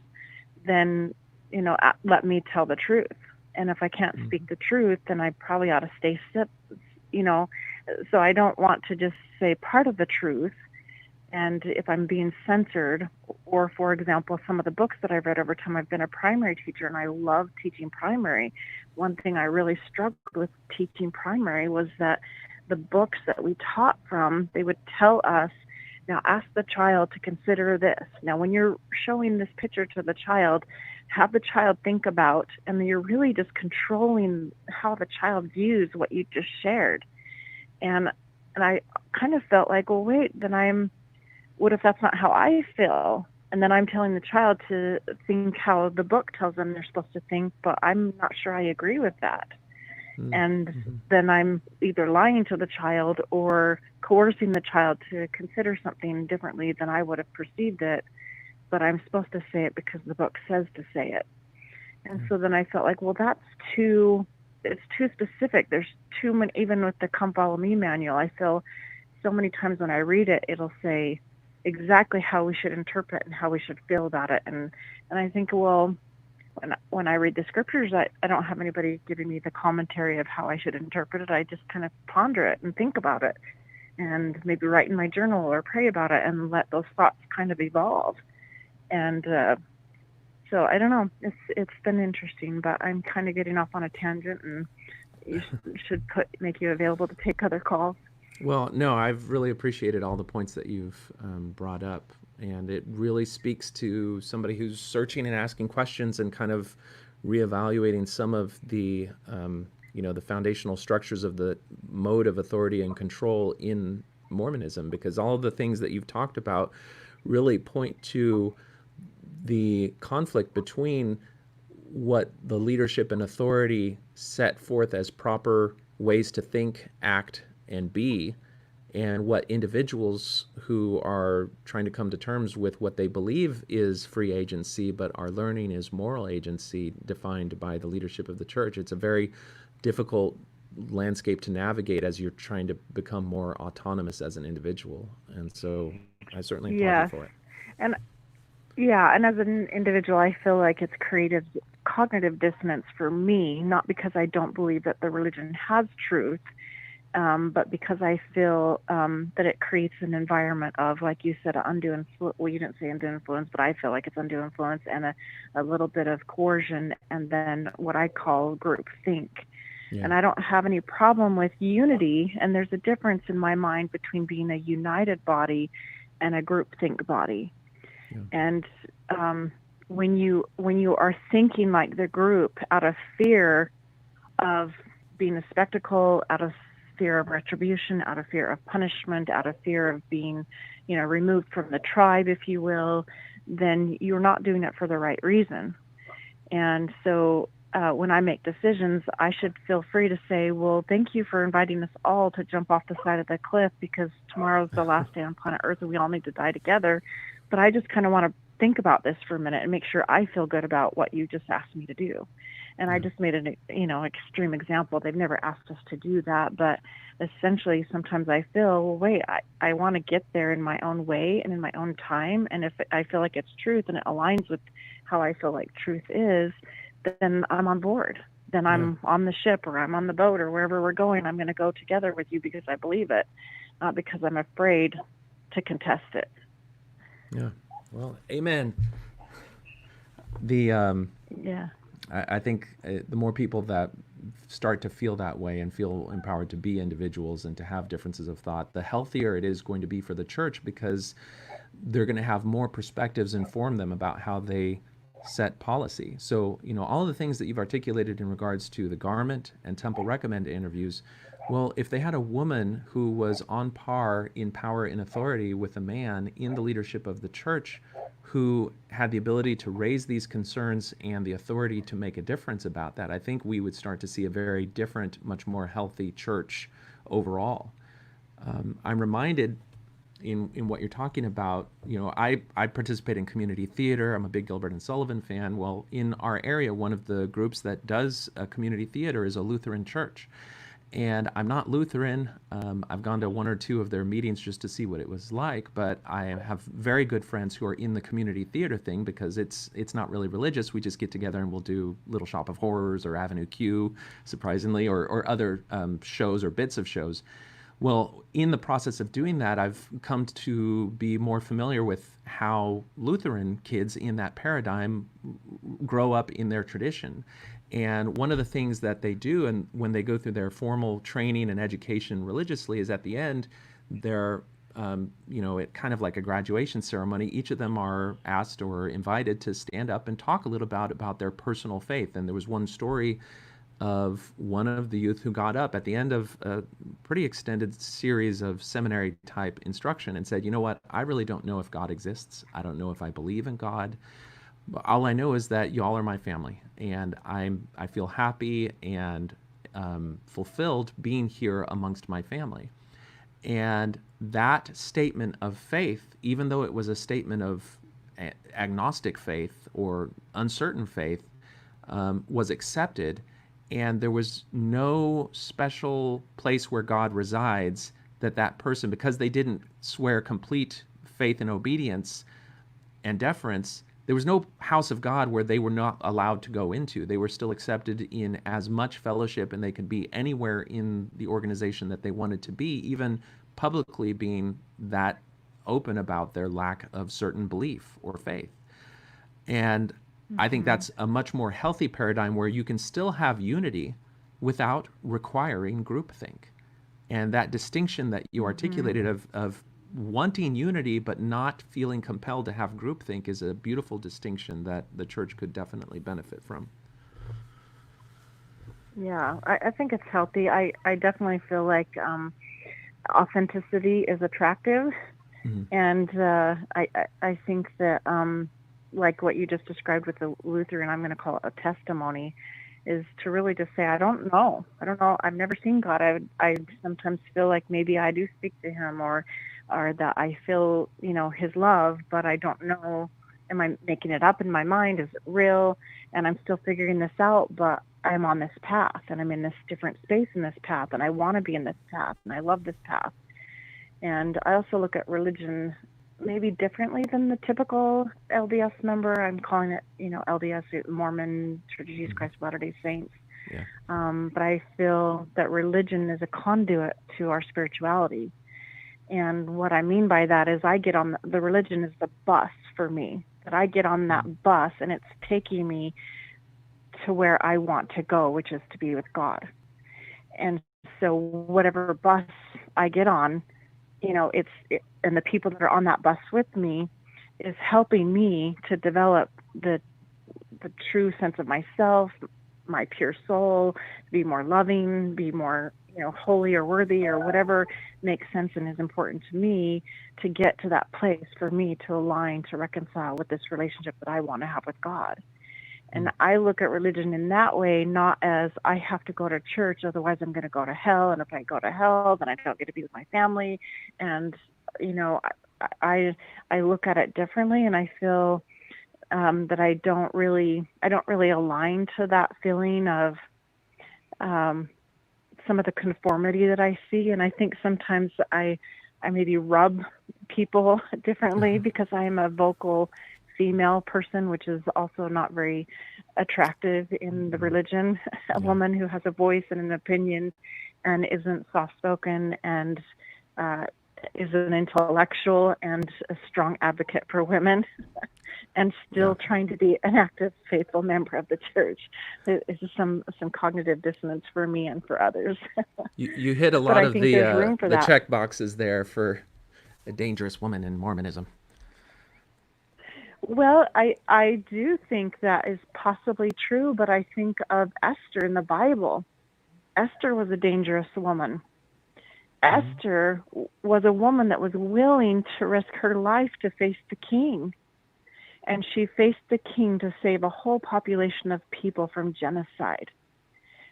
then, let me tell the truth. And if I can't speak the truth, then I probably ought to stay so I don't want to just say part of the truth. And if I'm being censored, or for example, some of the books that I've read over time, I've been a primary teacher and I love teaching primary. One thing I really struggled with teaching primary was that the books that we taught from, they would tell us, now ask the child to consider this. Now, when you're showing this picture to the child, have the child think about, and you're really just controlling how the child views what you just shared. And I kind of felt like, well, wait, then what if that's not how I feel? And then I'm telling the child to think how the book tells them they're supposed to think, but I'm not sure I agree with that. And then I'm either lying to the child or coercing the child to consider something differently than I would have perceived it, but I'm supposed to say it because the book says to say it. And so then I felt like, well, it's too specific. There's too many, even with the Come Follow Me manual, I feel so many times when I read it, it'll say exactly how we should interpret and how we should feel about it. And I think, well, when I read the scriptures, I don't have anybody giving me the commentary of how I should interpret it. I just kind of ponder it and think about it, and maybe write in my journal or pray about it and let those thoughts kind of evolve. And so I don't know. It's been interesting, but I'm kind of getting off on a tangent, and you should make you available to take other calls. Well, no, I've really appreciated all the points that you've brought up, and it really speaks to somebody who's searching and asking questions and kind of reevaluating some of the the foundational structures of the mode of authority and control in Mormonism, because all of the things that you've talked about really point to the conflict between what the leadership and authority set forth as proper ways to think, act, and be, and what individuals who are trying to come to terms with what they believe is free agency but are learning is moral agency defined by the leadership of the church. It's a very difficult landscape to navigate as you're trying to become more autonomous as an individual. And so I certainly applaud you for it. And as an individual, I feel like it's created cognitive dissonance for me, not because I don't believe that the religion has truth, but because I feel that it creates an environment of, like you said, undue influence. Well, you didn't say undue influence, but I feel like it's undue influence and a little bit of coercion, and then what I call group think. Yeah. And I don't have any problem with unity, and there's a difference in my mind between being a united body and a group think body. Yeah. And when you are thinking like the group out of fear of being a spectacle, out of fear of retribution, out of fear of punishment, out of fear of being, removed from the tribe, if you will, then you're not doing it for the right reason. And so when I make decisions, I should feel free to say, well, thank you for inviting us all to jump off the side of the cliff, because tomorrow's the last day on planet Earth and we all need to die together. But I just kind of want to think about this for a minute and make sure I feel good about what you just asked me to do. And I just made an, extreme example. They've never asked us to do that, but essentially sometimes I feel, well, wait, I want to get there in my own way and in my own time. And if I feel like it's truth and it aligns with how I feel like truth is, then I'm on board. Then I'm on the ship, or I'm on the boat, or wherever we're going. I'm going to go together with you because I believe it, not because I'm afraid to contest it. Yeah. Well, amen. The Yeah. I think the more people that start to feel that way and feel empowered to be individuals and to have differences of thought, the healthier it is going to be for the church, because they're going to have more perspectives inform them about how they set policy. So, all of the things that you've articulated in regards to the garment and temple recommend interviews, well, if they had a woman who was on par in power and authority with a man in the leadership of the church, who had the ability to raise these concerns and the authority to make a difference about that, I think we would start to see a very different, much more healthy church overall. I'm reminded in what you're talking about, I participate in community theater. I'm a big Gilbert and Sullivan fan. Well, in our area, one of the groups that does community theater is a Lutheran church. And I'm not Lutheran. I've gone to one or two of their meetings just to see what it was like, but I have very good friends who are in the community theater thing, because it's not really religious. We just get together and we'll do Little Shop of Horrors or Avenue Q, surprisingly, or other shows or bits of shows. Well, in the process of doing that, I've come to be more familiar with how Lutheran kids in that paradigm grow up in their tradition. And one of the things that they do, and when they go through their formal training and education religiously, is at the end, they're, it kind of like a graduation ceremony. Each of them are asked or invited to stand up and talk a little about their personal faith. And there was one story of one of the youth who got up at the end of a pretty extended series of seminary type instruction and said, you know what, I really don't know if God exists. I don't know if I believe in God. But all I know is that y'all are my family, and I feel happy and fulfilled being here amongst my family. And that statement of faith, even though it was a statement of agnostic faith or uncertain faith, was accepted. And there was no special place where God resides that person, because they didn't swear complete faith and obedience and deference, there was no house of God where they were not allowed to go into. They were still accepted in as much fellowship, and they could be anywhere in the organization that they wanted to be, even publicly being that open about their lack of certain belief or faith. And I think that's a much more healthy paradigm where you can still have unity without requiring groupthink. And that distinction that you articulated of wanting unity but not feeling compelled to have groupthink is a beautiful distinction that the church could definitely benefit from. Yeah, I think it's healthy. I definitely feel like authenticity is attractive. Mm-hmm. And I think that like what you just described with the Lutheran, I'm going to call it a testimony, is to really just say, I don't know. I've never seen God. I sometimes feel like maybe I do speak to him, or that I feel, his love, but I don't know. Am I making it up in my mind? Is it real? And I'm still figuring this out, but I'm on this path, and I'm in this different space in this path, and I want to be in this path, and I love this path. And I also look at religion maybe differently than the typical LDS member. I'm calling it, LDS, Mormon, Church of Jesus Christ of Latter-day Saints. Yeah. But I feel that religion is a conduit to our spirituality. And what I mean by that is I get on the religion is the bus for me. That I get on that bus, and it's taking me to where I want to go, which is to be with God. And so whatever bus I get on, and the people that are on that bus with me is helping me to develop the true sense of myself, my pure soul, be more loving, be more, holy or worthy or whatever makes sense and is important to me, to get to that place for me to align, to reconcile with this relationship that I want to have with God. And I look at religion in that way, not as I have to go to church, otherwise I'm going to go to hell. And if I go to hell, then I don't get to be with my family. And, I look at it differently, and I feel that I don't really align to that feeling of some of the conformity that I see. And I think sometimes I maybe rub people differently because I am a vocal female person, which is also not very attractive in the religion. A woman who has a voice and an opinion and isn't soft-spoken and is an intellectual and a strong advocate for women and still trying to be an active, faithful member of the church. It's just some cognitive dissonance for me and for others. You hit a But lot I of think there's room for the that. check boxes there for a dangerous woman in Mormonism. Well, I do think that is possibly true, but I think of Esther in the Bible. Esther was a dangerous woman. Esther was a woman that was willing to risk her life to face the king. And she faced the king to save a whole population of people from genocide.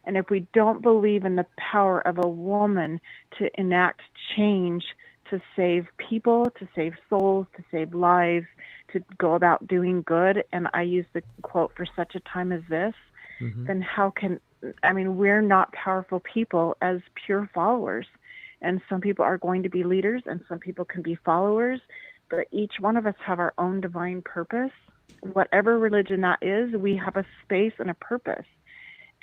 And if we don't believe in the power of a woman to enact change, to save people, to save souls, to save lives, to go about doing good, and I use the quote, for such a time as this, then we're not powerful people as pure followers. And some people are going to be leaders and some people can be followers, but each one of us have our own divine purpose. Whatever religion that is, we have a space and a purpose.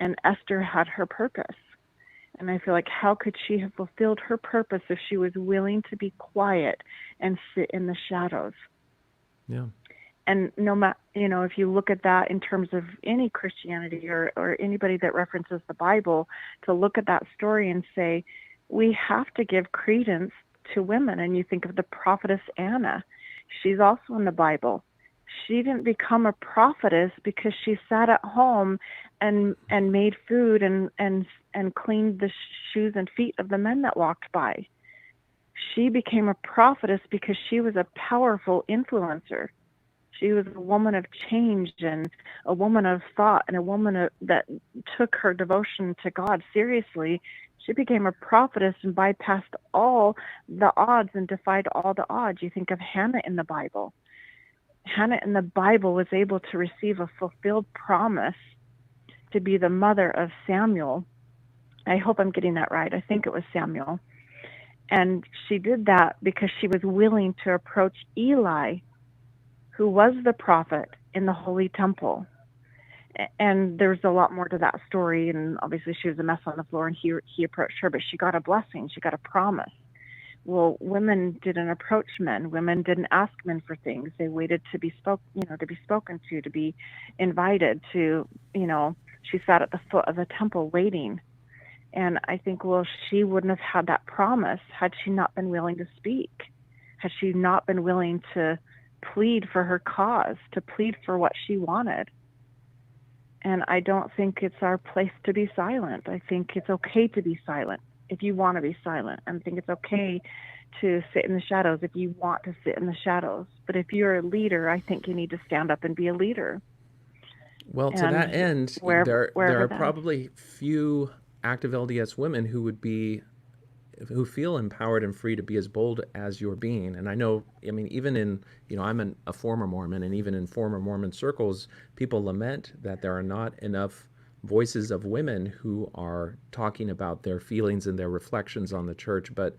And Esther had her purpose. And I feel like, how could she have fulfilled her purpose if she was willing to be quiet and sit in the shadows? Yeah. And if you look at that in terms of any Christianity or anybody that references the Bible, to look at that story and say, we have to give credence to women. And you think of the prophetess Anna. She's also in the Bible. She didn't become a prophetess because she sat at home and made food and cleaned the shoes and feet of the men that walked by. She became a prophetess because she was a powerful influencer. She was a woman of change and a woman of thought and a woman that took her devotion to God seriously. She became a prophetess and bypassed all the odds and defied all the odds. You think of Hannah in the Bible. Hannah in the Bible was able to receive a fulfilled promise to be the mother of Samuel. I hope I'm getting that right. I think it was Samuel. And she did that because she was willing to approach Eli, who was the prophet in the Holy Temple. And there's a lot more to that story. And obviously she was a mess on the floor and he approached her, but she got a blessing. She got a promise. Well, women didn't approach men. Women didn't ask men for things. They waited to be spoken to be invited to, she sat at the foot of the temple waiting. And I think, well, she wouldn't have had that promise had she not been willing to speak, had she not been willing to plead for her cause, to plead for what she wanted. And I don't think it's our place to be silent. I think it's okay to be silent if you want to be silent. I think it's okay to sit in the shadows if you want to sit in the shadows. But if you're a leader, I think you need to stand up and be a leader. Well, to that end, there are then. probably few active LDS women who feel empowered and free to be as bold as you're being. And I know, even in, I'm a former Mormon, and even in former Mormon circles, people lament that there are not enough voices of women who are talking about their feelings and their reflections on the church. But,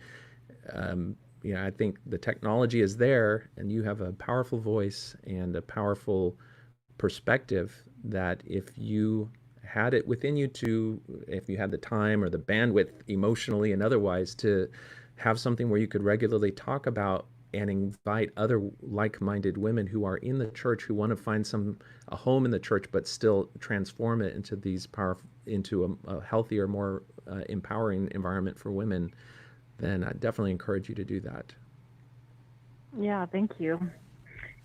I think the technology is there, and you have a powerful voice and a powerful perspective that if you had it within you if you had the time or the bandwidth emotionally and otherwise to have something where you could regularly talk about and invite other like-minded women who are in the church, who want to find a home in the church but still transform it into a healthier, more empowering environment for women, then I definitely encourage you to do that. Yeah, thank you.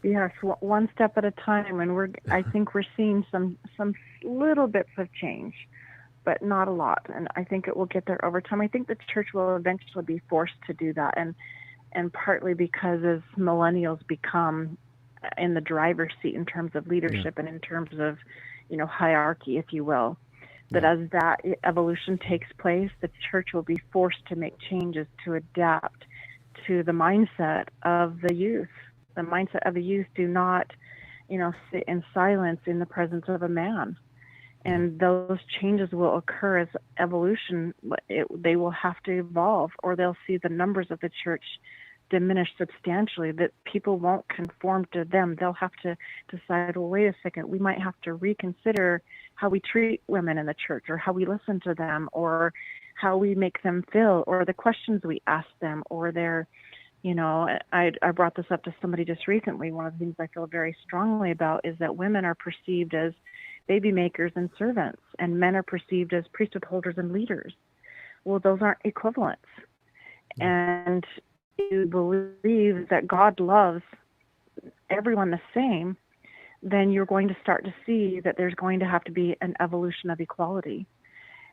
Yes, one step at a time, and I think we're seeing some little bits of change, but not a lot. And I think it will get there over time. I think the church will eventually be forced to do that, and partly because as millennials become in the driver's seat in terms of Yeah, leadership and in terms of, hierarchy, if you will, that yeah, as that evolution takes place, the church will be forced to make changes to adapt to the mindset of the youth. The mindset of the youth do not, sit in silence in the presence of a man. yeah, And those changes will occur as evolution. They will have to evolve, or they'll see the numbers of the church diminish substantially, that people won't conform to them. They'll have to decide, well, wait a second, we might have to reconsider how we treat women in the church, or how we listen to them, or how we make them feel, or the questions we ask them, or their, I brought this up to somebody just recently. One of the things I feel very strongly about is that women are perceived as baby makers and servants, and men are perceived as priesthood holders and leaders. Well, those aren't equivalents. yeah, And you believe that God loves everyone the same, then you're going to start to see that there's going to have to be an evolution of equality.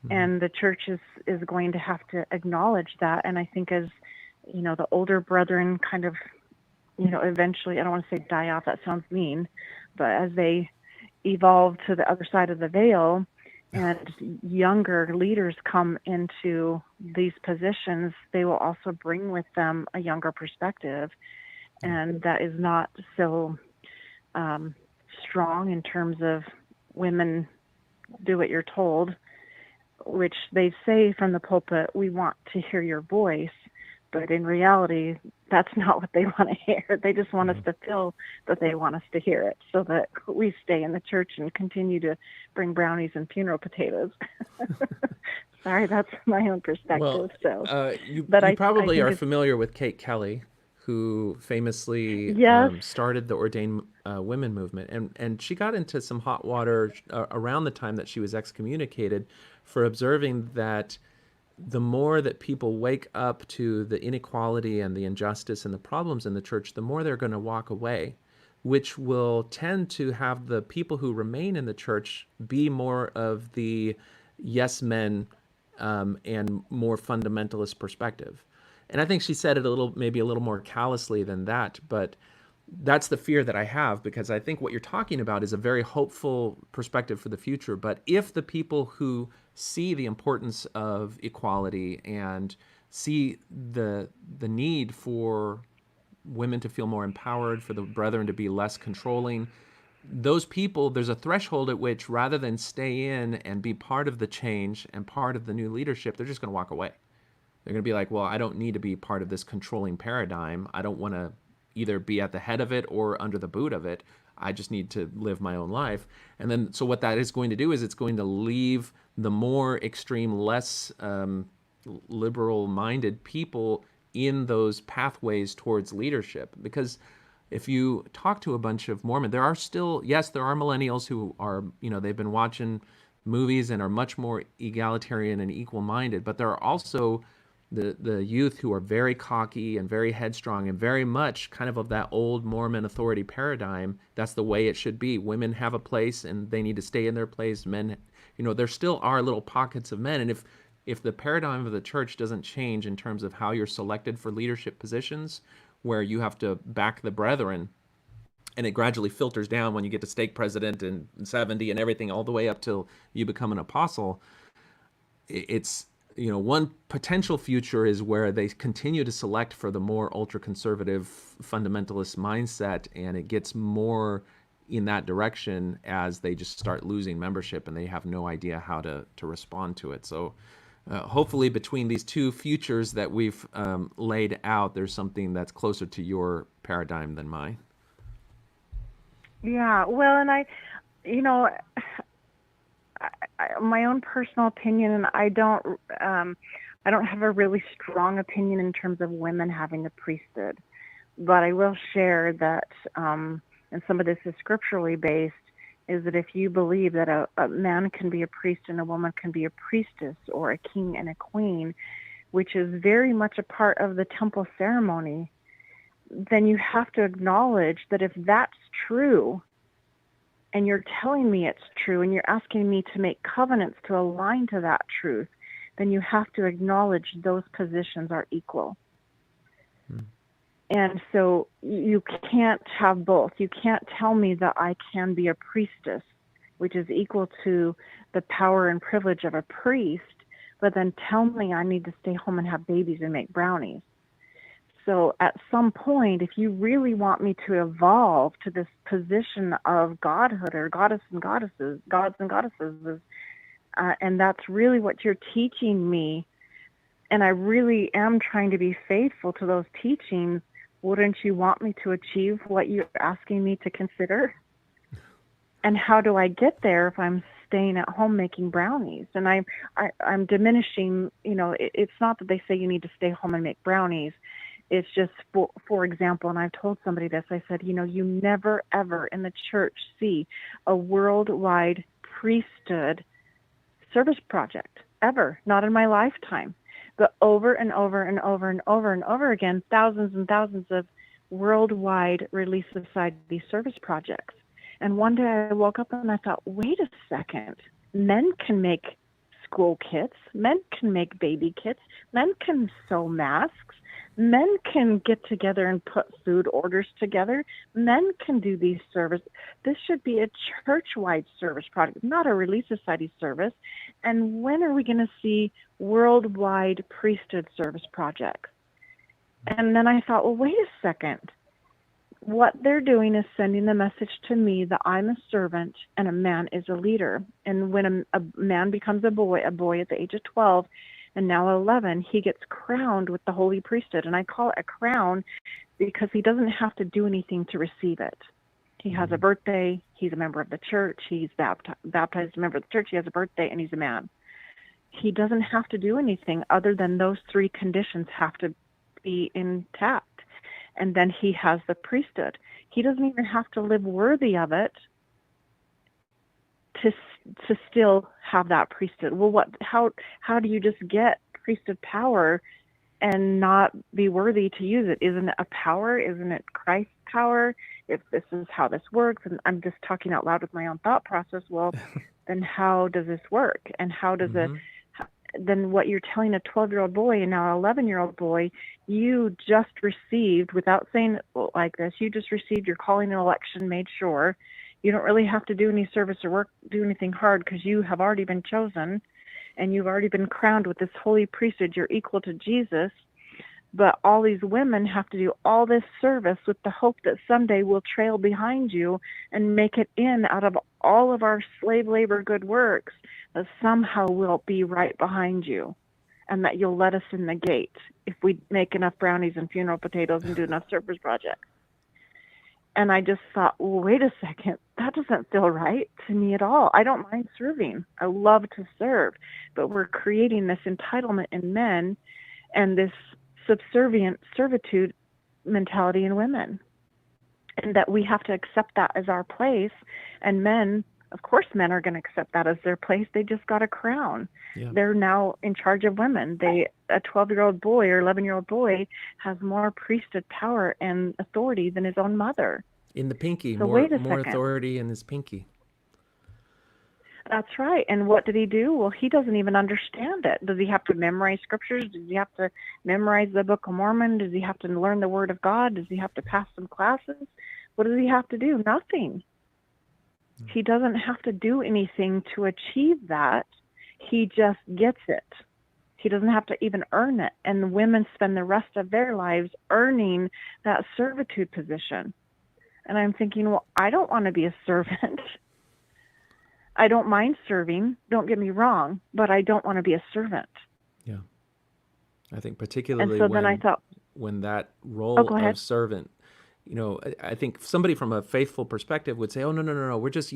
hmm, And the church is going to have to acknowledge that. And I think as, the older brethren kind of, eventually, I don't want to say die off, that sounds mean, but as they evolve to the other side of the veil and younger leaders come into these positions, they will also bring with them a younger perspective. yeah, And that is not so um, strong in terms of women do what you're told, which they say from the pulpit, we want to hear your voice. But in reality, that's not what they want to hear. They just want us yeah. to feel that they want us to hear it, so that we stay in the church and continue to bring brownies and funeral potatoes. Sorry, that's my own Well, perspective. So, you but you I probably think are it's, familiar with Kate Kelly, who famously yes, started the ordained women movement, and she got into some hot water around the time that she was excommunicated for observing that the more that people wake up to the inequality and the injustice and the problems in the church, the more they're going to walk away, which will tend to have the people who remain in the church be more of the yes men and more fundamentalist perspective. And I think she said it a little, maybe a little more callously than that, but that's the fear that I have, because I think what you're talking about is a very hopeful perspective for the future. But if the people who see the importance of equality and see the need for women to feel more empowered, for the brethren to be less controlling, those people, there's a threshold at which, rather than stay in and be part of the change and part of the new leadership, they're just going to walk away. They're going to be like, well, I don't need to be part of this controlling paradigm. I don't want to either be at the head of it or under the boot of it. I just need to live my own life. And then, so what that is going to do is it's going to leave the more extreme, less liberal minded people in those pathways towards leadership. Because if you talk to a bunch of Mormon, there are still, yes, there are millennials who are, they've been watching movies and are much more egalitarian and equal minded, but there are also the youth who are very cocky and very headstrong and very much kind of that old Mormon authority paradigm. That's the way it should be. Women have a place and they need to stay in their place. Men, there still are little pockets of men. And if the paradigm of the church doesn't change in terms of how you're selected for leadership positions, where you have to back the brethren, and it gradually filters down when you get to stake president and 70 and everything, all the way up till you become an apostle. It's, one potential future is where they continue to select for the more ultra conservative fundamentalist mindset, and it gets more in that direction as they just start losing membership and they have no idea how to respond to it. So hopefully between these two futures that we've laid out, there's something that's closer to your paradigm than mine. yeah. Well, and you know, my own personal opinion, and I don't have a really strong opinion in terms of women having the priesthood, but I will share that, and some of this is scripturally based, is that if you believe that a man can be a priest and a woman can be a priestess, or a king and a queen, which is very much a part of the temple ceremony, then you have to acknowledge that if that's true, and you're telling me it's true, and you're asking me to make covenants to align to that truth, then you have to acknowledge those positions are equal. And so you can't have both. You can't tell me that I can be a priestess, which is equal to the power and privilege of a priest, but then tell me I need to stay home and have babies and make brownies. So at some point, if you really want me to evolve to this position of godhood or gods and goddesses, and that's really what you're teaching me, and I really am trying to be faithful to those teachings, wouldn't you want me to achieve what you're asking me to consider? And how do I get there if I'm staying at home making brownies? And I'm diminishing, it's not that they say you need to stay home and make brownies. It's just, for example, and I've told somebody this, I said, you never, ever in the church see a worldwide priesthood service project, ever, not in my lifetime. But over and over and over and over and over again, thousands and thousands of worldwide Relief Society service projects. And one day I woke up and I thought, wait a second, men can make school kits, men can make baby kits, men can sew masks, men can get together and put food orders together, men can do these services. This should be a church-wide service project, not a Relief Society service. And when are we going to see worldwide priesthood service projects? And then I thought, well, wait a second. What they're doing is sending the message to me that I'm a servant and a man is a leader. And when a man becomes a boy at the age of 12 and now 11, he gets crowned with the holy priesthood. And I call it a crown because he doesn't have to do anything to receive it. He has a birthday, he's a member of the church, he's baptized a member of the church, he has a birthday, and he's a man. He doesn't have to do anything other than those three conditions have to be intact. And then he has the priesthood. He doesn't even have to live worthy of it to still have that priesthood. Well, how do you just get priesthood power and not be worthy to use it? Isn't it a power? Isn't it Christ's power? If this is how this works, and I'm just talking out loud with my own thought process, well, then how does this work? And how does then what you're telling a 12-year-old boy and now an 11-year-old boy, you just received, without saying it like this, you just received your calling and election made sure. You don't really have to do any service or work, do anything hard, because you have already been chosen and you've already been crowned with this holy priesthood. You're equal to Jesus. But all these women have to do all this service with the hope that someday we'll trail behind you and make it in out of all of our slave labor good works, that somehow we'll be right behind you and that you'll let us in the gate if we make enough brownies and funeral potatoes and do enough service projects. And I just thought, well, wait a second, that doesn't feel right to me at all. I don't mind serving. I love to serve. But we're creating this entitlement in men and this subservient servitude mentality in women, and that we have to accept that as our place. And men, of course, men are going to accept that as their place. They just got a crown. Yeah. They're now in charge of women. A 12-year-old boy or 11-year-old boy has more priesthood power and authority than his own mother. In the pinky, so more authority in his pinky. That's right. And what did he do? Well, he doesn't even understand it. Does he have to memorize scriptures? Does he have to memorize the Book of Mormon? Does he have to learn the Word of God? Does he have to pass some classes? What does he have to do? Nothing. He doesn't have to do anything to achieve that. He just gets it. He doesn't have to even earn it. And women spend the rest of their lives earning that servitude position. And I'm thinking, well, I don't want to be a servant. I don't mind serving, don't get me wrong, but I don't want to be a servant. Yeah. I think particularly when that role of servant, I think somebody from a faithful perspective would say, oh, no. We're just,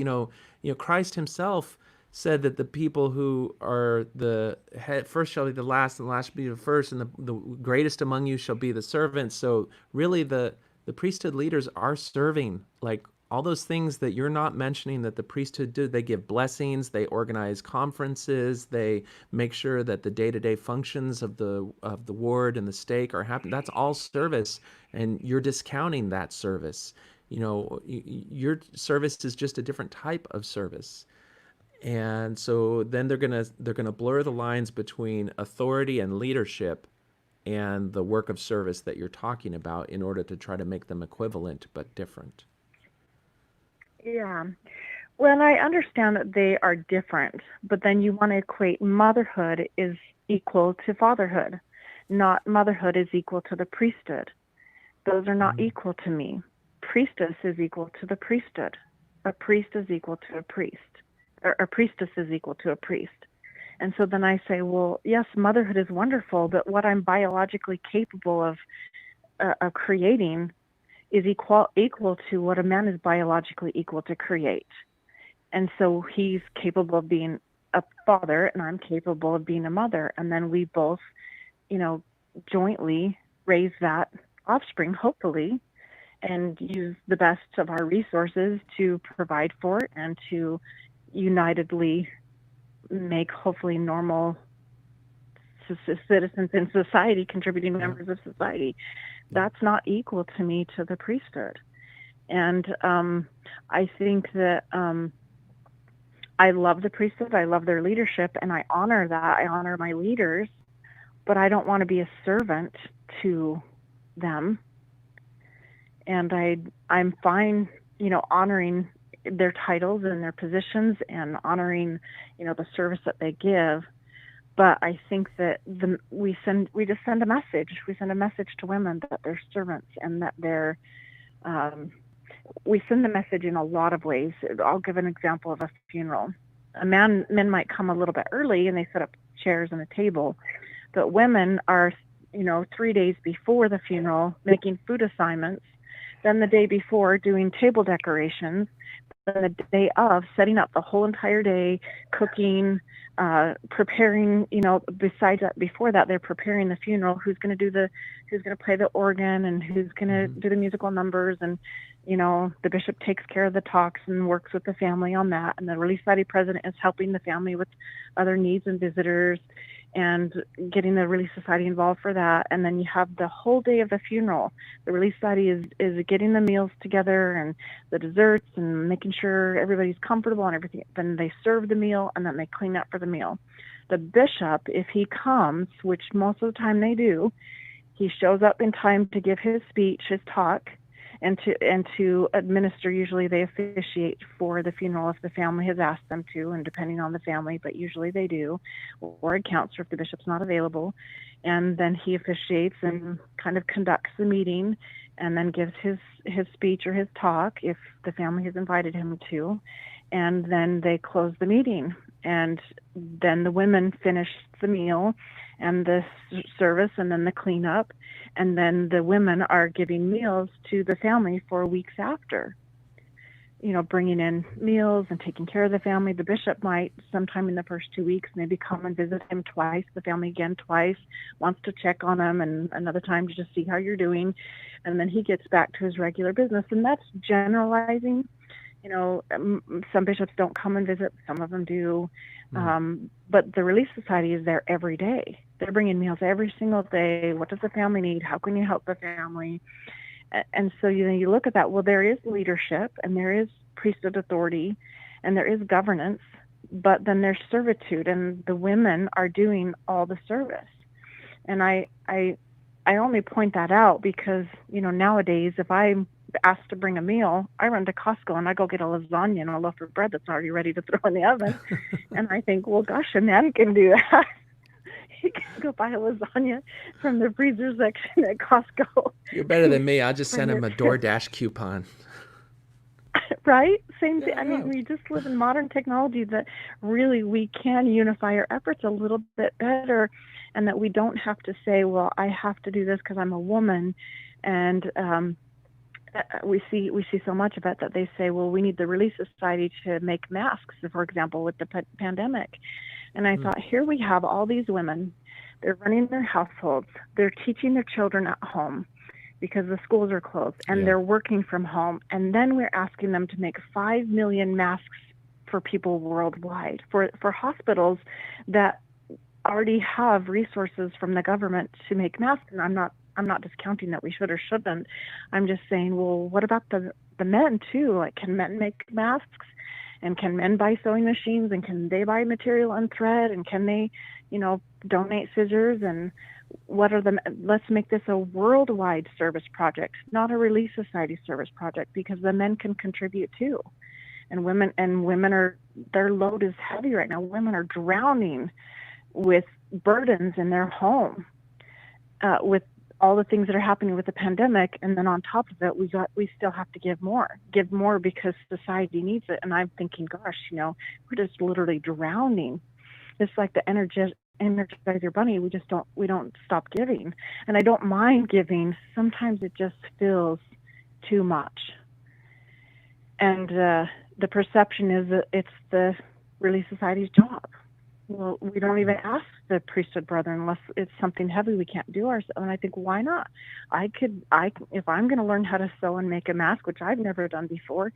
Christ himself said that the people who are the head first shall be the last, and the last shall be the first, and the greatest among you shall be the servants. So really the priesthood leaders are serving like all those things that you're not mentioning that the priesthood do. They give blessings, they organize conferences, they make sure that the day-to-day functions of the ward and the stake are happening. That's all service, and you're discounting that service. Your service is just a different type of service. And so then they're gonna blur the lines between authority and leadership and the work of service that you're talking about in order to try to make them equivalent but different. Yeah. Well, I understand that they are different, but then you want to equate motherhood is equal to fatherhood, not motherhood is equal to the priesthood. Those are not equal to me. Priestess is equal to the priesthood. A priest is equal to a priest, or a priestess is equal to a priest. And so then I say, well, yes, motherhood is wonderful, but what I'm biologically capable of creating is equal to what a man is biologically equal to create. And so he's capable of being a father, and I'm capable of being a mother. And then we both, jointly raise that offspring, hopefully, and use the best of our resources to provide for it and to unitedly make hopefully normal citizens in society, contributing members of society. That's not equal to me to the priesthood. And I think that I love the priesthood, I love their leadership, and I honor that. I honor my leaders, but I don't want to be a servant to them. And I'm fine, honoring their titles and their positions and honoring, the service that they give. But I think that we just send a message. We send a message to women that they're servants and that they're. We send the message in a lot of ways. I'll give an example of a funeral. Men might come a little bit early and they set up chairs and a table, but women are, 3 days before the funeral making food assignments, then the day before doing table decorations, then the day of setting up the whole entire day, cooking, preparing. Besides that, before that, they're preparing the funeral. Who's going to play the organ, and who's going to do the musical numbers, and the bishop takes care of the talks and works with the family on that, and the Relief Society president is helping the family with other needs and visitors and getting the Relief Society involved for that. And then you have the whole day of the funeral. The Relief Society is getting the meals together and the desserts and making sure everybody's comfortable and everything. Then they serve the meal, and then they clean up for the meal. The bishop, if he comes, which most of the time they do, he shows up in time to give his speech, his talk, and to administer. Usually they officiate for the funeral if the family has asked them to, and depending on the family, but usually they do, or a counselor if the bishop's not available. And then he officiates and kind of conducts the meeting, and then gives his speech or his talk if the family has invited him to, and then they close the meeting. And then the women finish the meal and the service and then the cleanup, and then the women are giving meals to the family for weeks after, bringing in meals and taking care of the family. The bishop might, sometime in the first 2 weeks, maybe come and visit him twice, the family again twice, wants to check on them, and another time to just see how you're doing, and then he gets back to his regular business. And that's generalizing. Some bishops don't come and visit, some of them do. But the Relief Society is there every day. They're bringing meals every single day. What does the family need? How can you help the family? And so, you look at that. Well, there is leadership, and there is priesthood authority, and there is governance, but then there's servitude, and the women are doing all the service. And I only point that out because, nowadays, if I'm asked to bring a meal, I run to Costco and I go get a lasagna and a loaf of bread that's already ready to throw in the oven. And I think, well, gosh, a man can do that. He can go buy a lasagna from the freezer section at Costco. You're better than me. I'll just send him a DoorDash coupon. Right? Same thing. I mean, we just live in modern technology that really we can unify our efforts a little bit better, and that we don't have to say, well, I have to do this because I'm a woman. And we see so much of it that they say, well, we need the Relief Society to make masks, for example, with the pandemic. And I thought, here we have all these women. They're running their households. They're teaching their children at home. because the schools are closed and Yeah. they're working from home. And then we're asking them to make 5 million masks for people worldwide, for hospitals that already have resources from the government to make masks. And I'm not discounting that we should or shouldn't. I'm just saying, well, what about the men too? Like, can men make masks? And can men buy sewing machines? And can they buy material and thread? And can they, donate scissors? And let's make this a worldwide service project, not a Relief Society service project, because the men can contribute too. And women their load is heavy right now. Women are drowning with burdens in their home, with all the things that are happening with the pandemic. And then on top of it, we still have to give more because society needs it. And I'm thinking, gosh, we're just literally drowning. It's like the Energizer Bunny. We don't stop giving. And I don't mind giving. Sometimes it just feels too much. And the perception is that it's the Relief Society's job. Well, we don't even ask the priesthood brethren unless it's something heavy we can't do ourselves. And I think, why not? If I'm going to learn how to sew and make a mask, which I've never done before,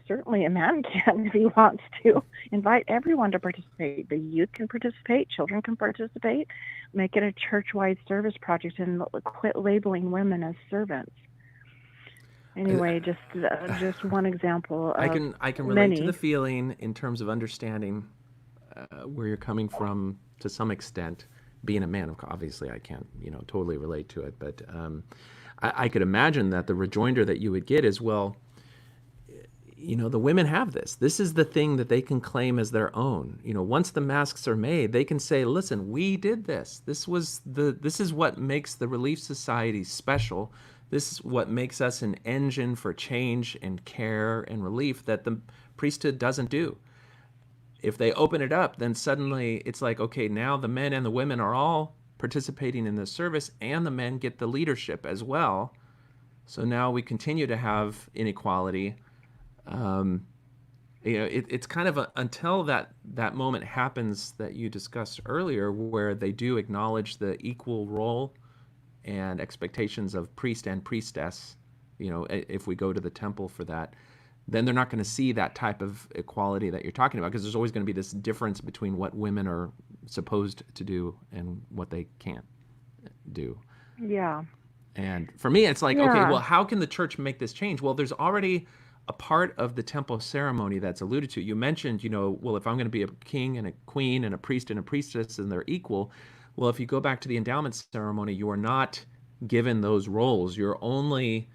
certainly a man can if he wants to. Invite everyone to participate. The youth can participate. Children can participate. Make it a church-wide service project and quit labeling women as servants. Anyway, just one example. I can relate to the feeling in terms of understanding where you're coming from to some extent. Being a man, obviously, I can't totally relate to it, but I could imagine that the rejoinder that you would get is, well, the women have this. This is the thing that they can claim as their own. Once the masks are made, they can say, listen, we did this. This is what makes the Relief Society special. This is what makes us an engine for change and care and relief that the priesthood doesn't do. If they open it up, then suddenly it's like, okay, now the men and the women are all participating in this service, and the men get the leadership as well. So now we continue to have inequality. It's kind of until that moment happens that you discussed earlier, where they do acknowledge the equal role and expectations of priest and priestess. If we go to the temple for that, then they're not going to see that type of equality that you're talking about, because there's always going to be this difference between what women are supposed to do and what they can't do. Yeah. And for me, it's like, okay, well, how can the church make this change? Well, there's already a part of the temple ceremony that's alluded to. You mentioned, well, if I'm going to be a king and a queen and a priest and a priestess and they're equal, well, if you go back to the endowment ceremony, you are not given those roles. You're only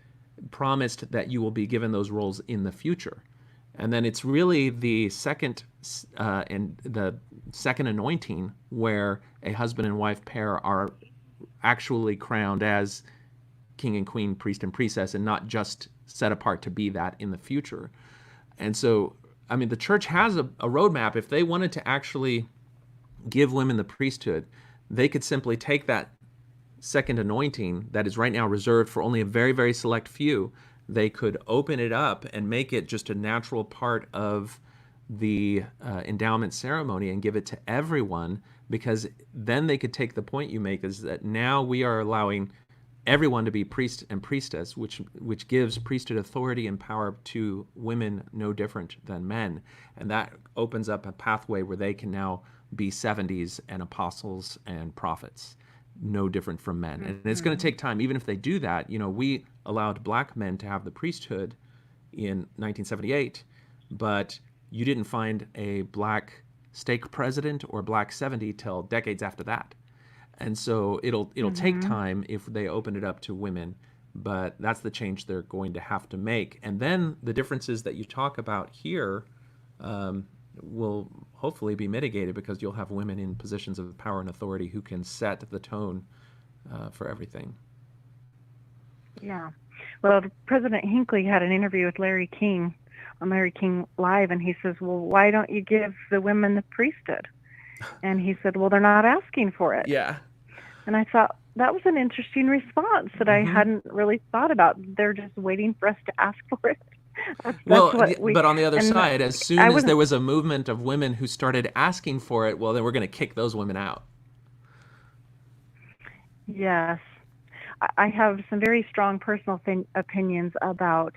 promised that you will be given those roles in the future. And then it's really the second anointing where a husband and wife pair are actually crowned as king and queen, priest and priestess, and not just set apart to be that in the future. And so, the church has a roadmap. If they wanted to actually give women the priesthood, they could simply take that second anointing that is right now reserved for only a very, very select few. They could open it up and make it just a natural part of the endowment ceremony and give it to everyone, because then they could take the point you make, is that now we are allowing everyone to be priest and priestess, which gives priesthood authority and power to women no different than men. And that opens up a pathway where they can now be 70s and apostles and prophets, no different from men. And it's going to take time. Even if they do that, we allowed black men to have the priesthood in 1978, but you didn't find a black stake president or black 70 till decades after that. And so it'll take time if they open it up to women, but that's the change they're going to have to make. And then the differences that you talk about here will hopefully be mitigated, because you'll have women in positions of power and authority who can set the tone for everything. Yeah. Well, President Hinckley had an interview with Larry King on Larry King Live, and he says, well, why don't you give the women the priesthood? And he said, well, they're not asking for it. Yeah. And I thought that was an interesting response that I hadn't really thought about. They're just waiting for us to ask for it. But on the other side, as soon as there was a movement of women who started asking for it, well, then we're going to kick those women out. Yes. I have some very strong personal opinions about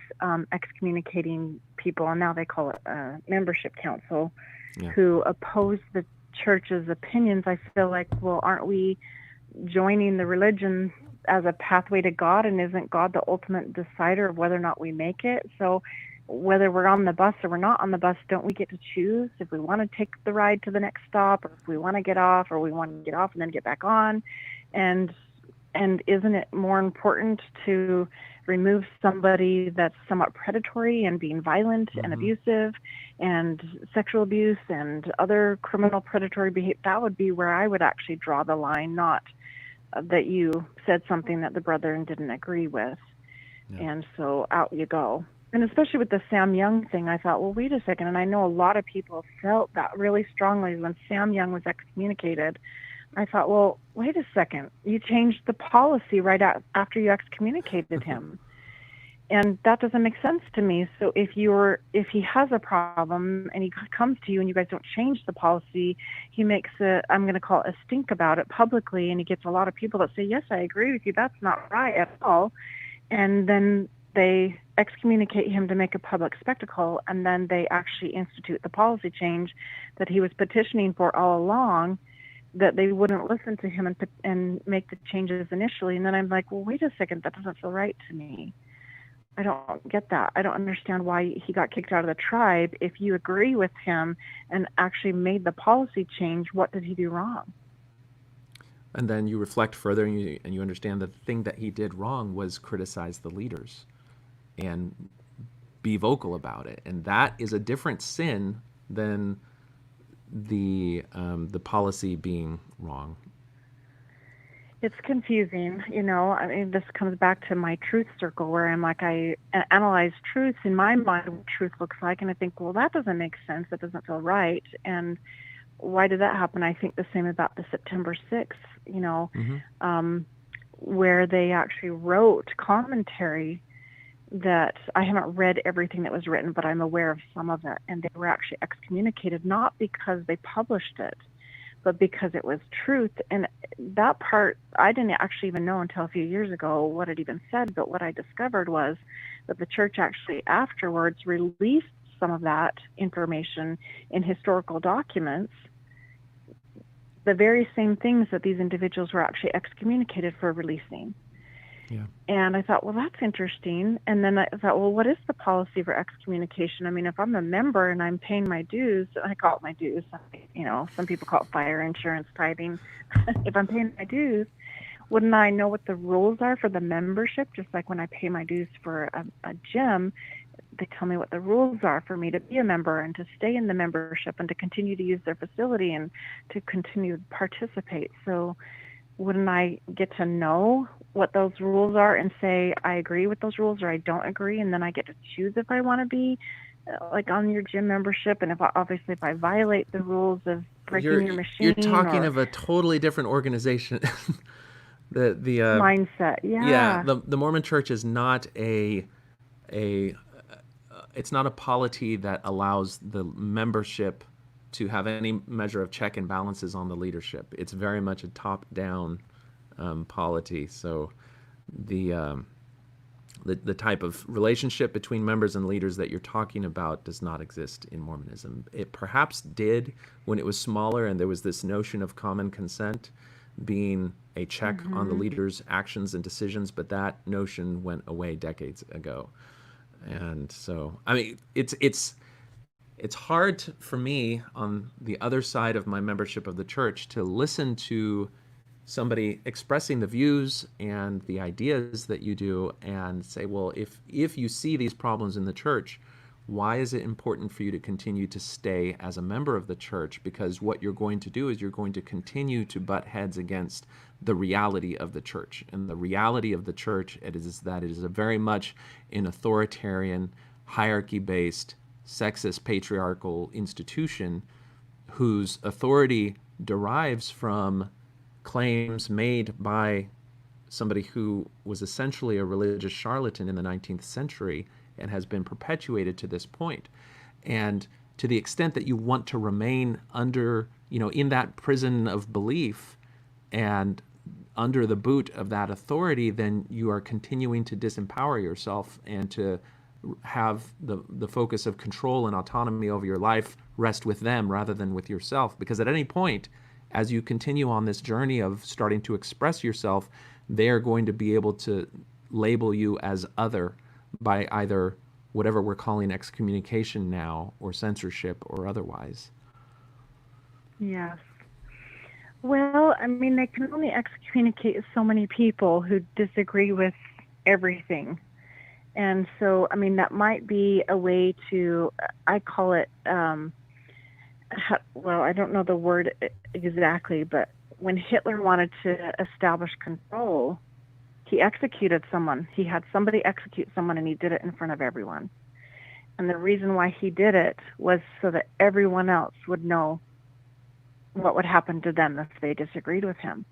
excommunicating people, and now they call it a membership council, Yeah. who oppose the church's opinions. I feel like, well, aren't we joining the religion as a pathway to God, and isn't God the ultimate decider of whether or not we make it? So whether we're on the bus or we're not on the bus, don't we get to choose if we want to take the ride to the next stop, or if we want to get off, or we want to get off and then get back on? And isn't it more important to remove somebody that's somewhat predatory and being violent and abusive and sexual abuse and other criminal predatory behavior? That would be where I would actually draw the line, not that you said something that the brethren didn't agree with. Yeah. And so out you go. And especially with the Sam Young thing, I thought, well, wait a second. And I know a lot of people felt that really strongly when Sam Young was excommunicated. I thought, well, wait a second. You changed the policy right after you excommunicated him. And that doesn't make sense to me. So if he has a problem and he comes to you and you guys don't change the policy, he makes I'm going to call it a stink about it publicly, and he gets a lot of people that say, yes, I agree with you. That's not right at all. And then they excommunicate him to make a public spectacle, and then they actually institute the policy change that he was petitioning for all along, that they wouldn't listen to him and make the changes initially. And then I'm like, well, wait a second, that doesn't feel right to me. I don't get that. I don't understand why he got kicked out of the tribe. If you agree with him and actually made the policy change, what did he do wrong? And then you reflect further, and you understand that the thing that he did wrong was criticize the leaders and be vocal about it. And that is a different sin than the policy being wrong. It's confusing, I mean, this comes back to my truth circle, where I'm like, I analyze truth in my mind, what truth looks like, and I think, well, that doesn't make sense. That doesn't feel right. And why did that happen? I think the same about the September 6th, where they actually wrote commentary that I haven't read everything that was written, but I'm aware of some of it. And they were actually excommunicated, not because they published it, but because it was truth. And that part, I didn't actually even know until a few years ago what it even said. But what I discovered was that the church actually afterwards released some of that information in historical documents, the very same things that these individuals were actually excommunicated for releasing. Yeah. And I thought, well, that's interesting. And then I thought, well, what is the policy for excommunication? I mean, if I'm a member and I'm paying my dues, I call it my dues, some people call it fire insurance, tithing. If I'm paying my dues, wouldn't I know what the rules are for the membership? Just like when I pay my dues for a gym, they tell me what the rules are for me to be a member and to stay in the membership and to continue to use their facility and to continue to participate. So wouldn't I get to know what those rules are and say, I agree with those rules or I don't agree, and then I get to choose if I want to be like on your gym membership? And if I violate the rules of breaking your machine, you're talking of a totally different organization. the mindset, yeah. The Mormon Church is not it's not a polity that allows the membership to have any measure of check and balances on the leadership. It's very much a top-down polity. So the type of relationship between members and leaders that you're talking about does not exist in Mormonism. It perhaps did when it was smaller and there was this notion of common consent being a check on the leader's actions and decisions, but that notion went away decades ago. And so, I mean, it's hard for me on the other side of my membership of the church to listen to somebody expressing the views and the ideas that you do and say, well, if you see these problems in the church, why is it important for you to continue to stay as a member of the church? Because what you're going to do is you're going to continue to butt heads against the reality of the church. And the reality of the church is that it is a very much an authoritarian, hierarchy-based, sexist, patriarchal institution whose authority derives from claims made by somebody who was essentially a religious charlatan in the 19th century and has been perpetuated to this point. And to the extent that you want to remain under, in that prison of belief and under the boot of that authority, then you are continuing to disempower yourself and to have the focus of control and autonomy over your life rest with them rather than with yourself. Because at any point, as you continue on this journey of starting to express yourself, they're going to be able to label you as other by either whatever we're calling excommunication now, or censorship, or otherwise. Yes. Well, I mean, they can only excommunicate so many people who disagree with everything. And so, I mean, that might be a way to, I call it, well, I don't know the word exactly, but when Hitler wanted to establish control, he executed someone. He had somebody execute someone, and he did it in front of everyone. And the reason why he did it was so that everyone else would know what would happen to them if they disagreed with him.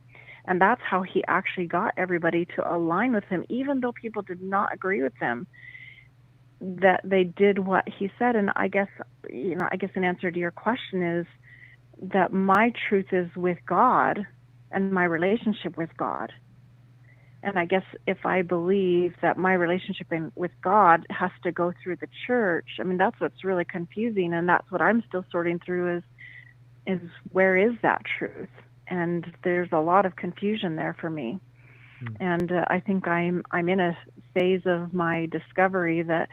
And that's how he actually got everybody to align with him, even though people did not agree with him, that they did what he said. And I guess an answer to your question is that my truth is with God and my relationship with God. And I guess if I believe that my relationship with God has to go through the church, I mean, that's what's really confusing. And that's what I'm still sorting through is where is that truth? And there's a lot of confusion there for me. And I think I'm in a phase of my discovery that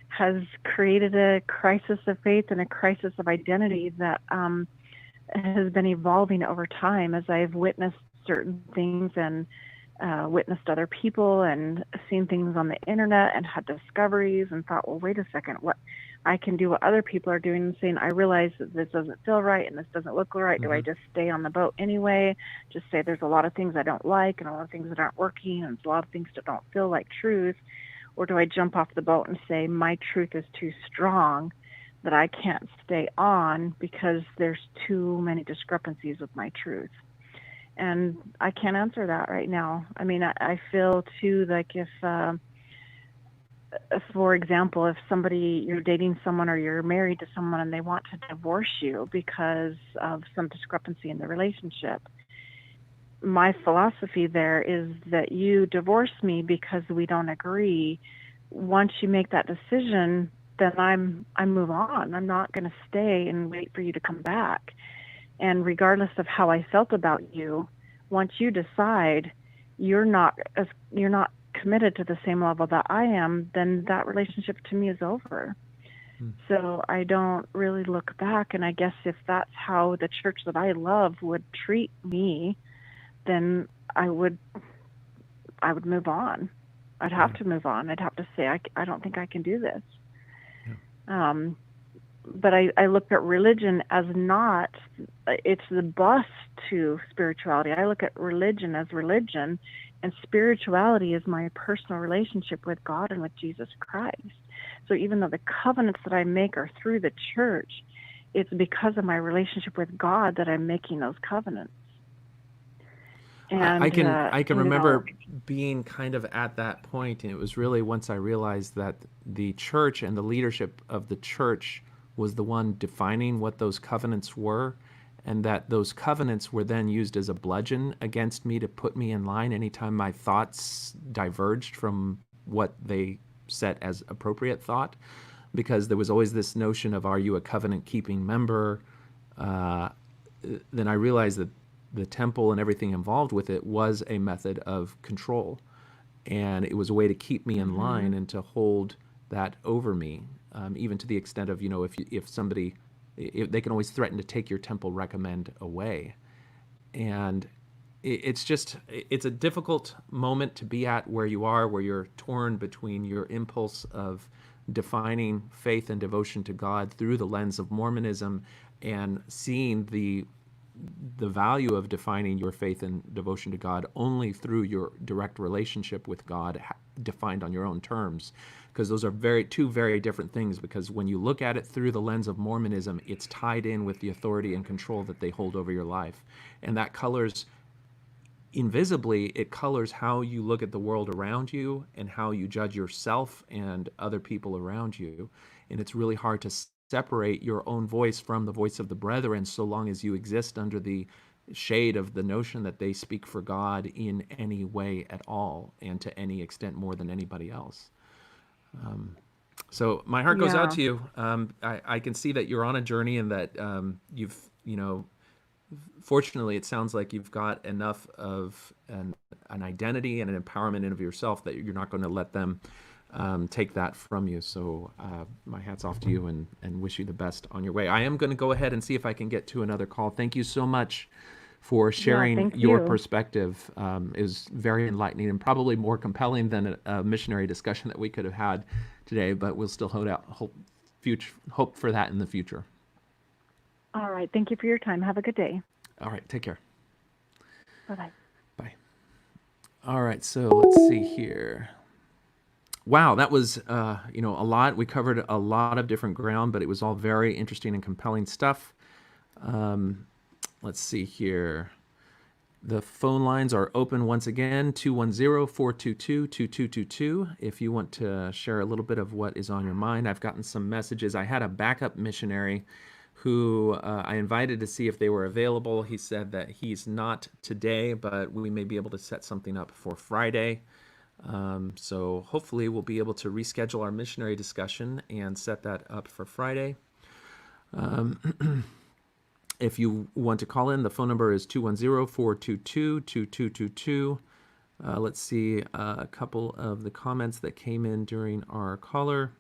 has created a crisis of faith and a crisis of identity that has been evolving over time as I've witnessed certain things and witnessed other people and seen things on the internet and had discoveries and thought, well, wait a second, what I can do what other people are doing, and saying, I realize that this doesn't feel right and this doesn't look right. Do I just stay on the boat anyway? Just say there's a lot of things I don't like and a lot of things that aren't working and a lot of things that don't feel like truth? Or do I jump off the boat and say my truth is too strong, that I can't stay on because there's too many discrepancies with my truth? And I can't answer that right now. I mean, I feel too like if, for example, if you're dating someone or you're married to someone and they want to divorce you because of some discrepancy in the relationship, my philosophy there is that you divorce me because we don't agree. Once you make that decision, then I move on. I'm not going to stay and wait for you to come back. And regardless of how I felt about you, once you decide you're not committed to the same level that I am, then that relationship to me is over. So I don't really look back. And I guess if that's how the church that I love would treat me, then I would move on. I'd have to move on. I'd have to say, I don't think I can do this. But I look at religion as not, it's the bus to spirituality. I look at religion as religion, and spirituality is my personal relationship with God and with Jesus Christ. So even though the covenants that I make are through the church, it's because of my relationship with God that I'm making those covenants. And I can remember being kind of at that point, and it was really once I realized that the church and the leadership of the church was the one defining what those covenants were, and that those covenants were then used as a bludgeon against me to put me in line anytime my thoughts diverged from what they set as appropriate thought, because there was always this notion of, are you a covenant-keeping member? Then I realized that the temple and everything involved with it was a method of control, and it was a way to keep me in line and to hold that over me, even to the extent of, if somebody, they can always threaten to take your temple recommend away. And it's a difficult moment to be at where you are, where you're torn between your impulse of defining faith and devotion to God through the lens of Mormonism and seeing the value of defining your faith and devotion to God only through your direct relationship with God, defined on your own terms. Because those are two very different things, because when you look at it through the lens of Mormonism, it's tied in with the authority and control that they hold over your life. And that colors, invisibly, it colors how you look at the world around you and how you judge yourself and other people around you. And it's really hard to separate your own voice from the voice of the brethren so long as you exist under the shade of the notion that they speak for God in any way at all and to any extent more than anybody else. So my heart goes out Yeah. to you. I can see that you're on a journey and that you've, fortunately, it sounds like you've got enough of an identity and an empowerment of yourself that you're not going to let them take that from you. So my hat's off to you and wish you the best on your way. I am going to go ahead and see if I can get to another call. Thank you so much for Yeah, sharing thank your you. perspective. It was very enlightening and probably more compelling than a missionary discussion that we could have had today, but we'll still hope for that in the future. All right. Thank you for your time. Have a good day. All right, take care. Bye-bye. Bye. All right, so let's see here. Wow, that was a lot. We covered a lot of different ground, but it was all very interesting and compelling stuff. Let's see here. The phone lines are open once again, 210-422-2222. If you want to share a little bit of what is on your mind. I've gotten some messages. I had a backup missionary who I invited to see if they were available. He said that he's not today, but we may be able to set something up for Friday. So hopefully we'll be able to reschedule our missionary discussion and set that up for Friday. If you want to call in, the phone number is 210-422-2222. Let's see a couple of the comments that came in during our caller.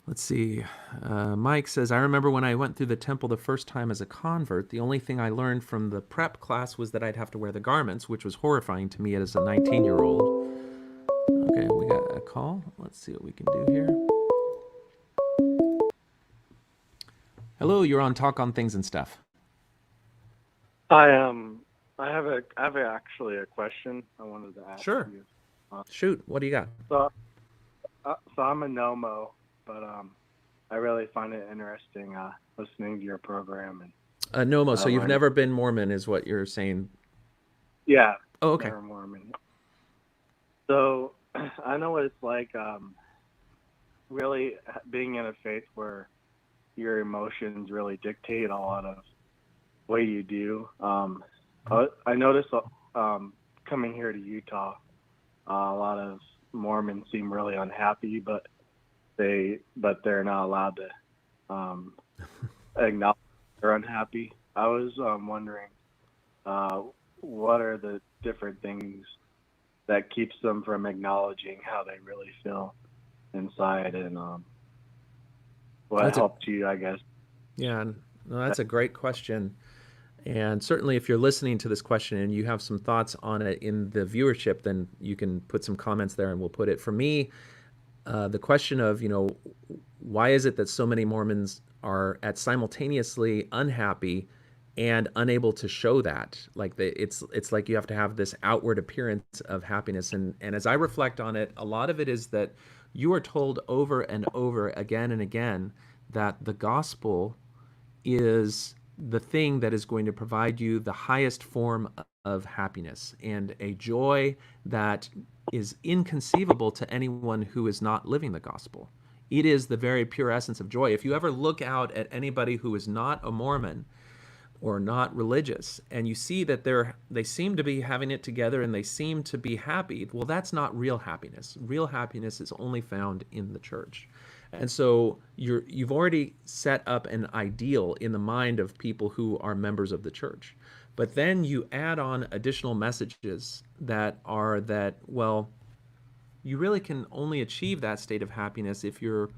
Let's see. Mike says, I remember when I went through the temple the first time as a convert, the only thing I learned from the prep class was that I'd have to wear the garments, which was horrifying to me as a 19-year-old. Okay, we got a call. Let's see what we can do here. Hello, you're on Talk on Things and Stuff. I have actually a question I wanted to ask Sure. you. Shoot, what do you got? So I'm a Nomo, but I really find it interesting listening to your program and Nomo, so you've learning. never been Mormon is what you're saying. Yeah, Oh, okay. never Mormon. So I know what it's like really being in a faith where your emotions really dictate a lot of what you do. I noticed coming here to Utah, a lot of Mormons seem really unhappy, but they're not allowed to acknowledge they're unhappy. I was wondering what are the different things that keeps them from acknowledging how they really feel inside, and what helped you, I guess. Yeah, no, that's a great question. And certainly if you're listening to this question and you have some thoughts on it in the viewership, then you can put some comments there and we'll put it. For me, the question of, why is it that so many Mormons are simultaneously unhappy and unable to show that? Like it's like you have to have this outward appearance of happiness. And as I reflect on it, a lot of it is that you are told over and over again and again that the gospel is the thing that is going to provide you the highest form of happiness and a joy that is inconceivable to anyone who is not living the gospel. It is the very pure essence of joy. If you ever look out at anybody who is not a Mormon or not religious and you see that they seem to be having it together and they seem to be happy, well, that's not real happiness. Real happiness is only found in the church. And so you've already set up an ideal in the mind of people who are members of the church. But then you add on additional messages that are that, well, you really can only achieve that state of happiness if you're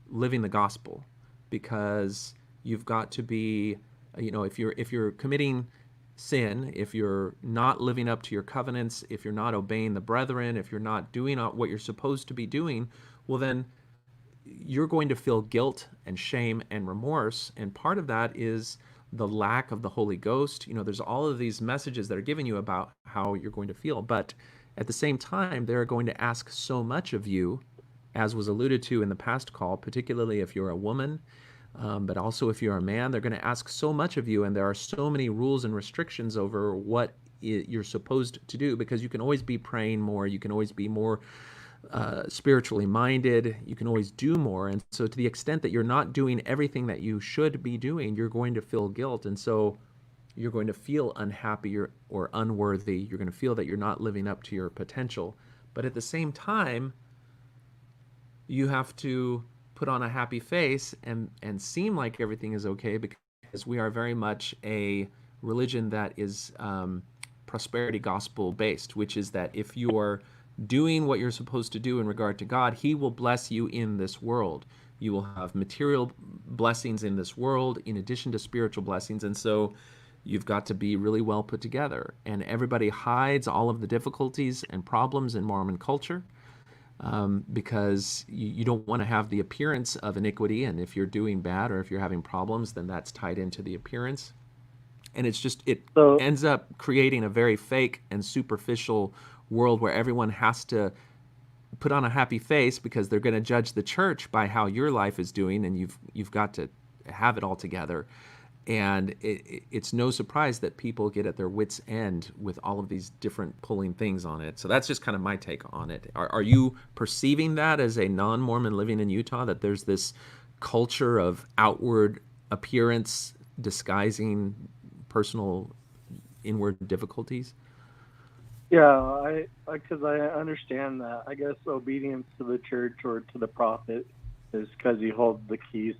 living the gospel, because you've got to be, if you're committing sin, if you're not living up to your covenants, if you're not obeying the brethren, if you're not doing what you're supposed to be doing, well, then you're going to feel guilt and shame and remorse. And part of that is the lack of the Holy Ghost. There's all of these messages that are giving you about how you're going to feel. But at the same time, they're going to ask so much of you, as was alluded to in the past call, particularly if you're a woman, but also if you're a man, they're going to ask so much of you. And there are so many rules and restrictions over what you're supposed to do, because you can always be praying more. You can always be more spiritually minded. You can always do more. And so to the extent that you're not doing everything that you should be doing, you're going to feel guilt. And so you're going to feel unhappy or unworthy. You're going to feel that you're not living up to your potential. But at the same time, you have to put on a happy face and seem like everything is okay, because we are very much a religion that is prosperity gospel based, which is that if you are doing what you're supposed to do in regard to God, He will bless you in this world. You will have material blessings in this world in addition to spiritual blessings. And so you've got to be really well put together. And everybody hides all of the difficulties and problems in Mormon culture, because you don't want to have the appearance of iniquity. And if you're doing bad or if you're having problems, then that's tied into the appearance. And it So, ends up creating a very fake and superficial world where everyone has to put on a happy face because they're going to judge the church by how your life is doing, and you've got to have it all together. And it's no surprise that people get at their wits' end with all of these different pulling things on it. So that's just kind of my take on it. Are you perceiving that as a non-Mormon living in Utah, that there's this culture of outward appearance disguising personal inward difficulties? yeah, I because I understand that. I guess obedience to the church or to the prophet is because he holds the keys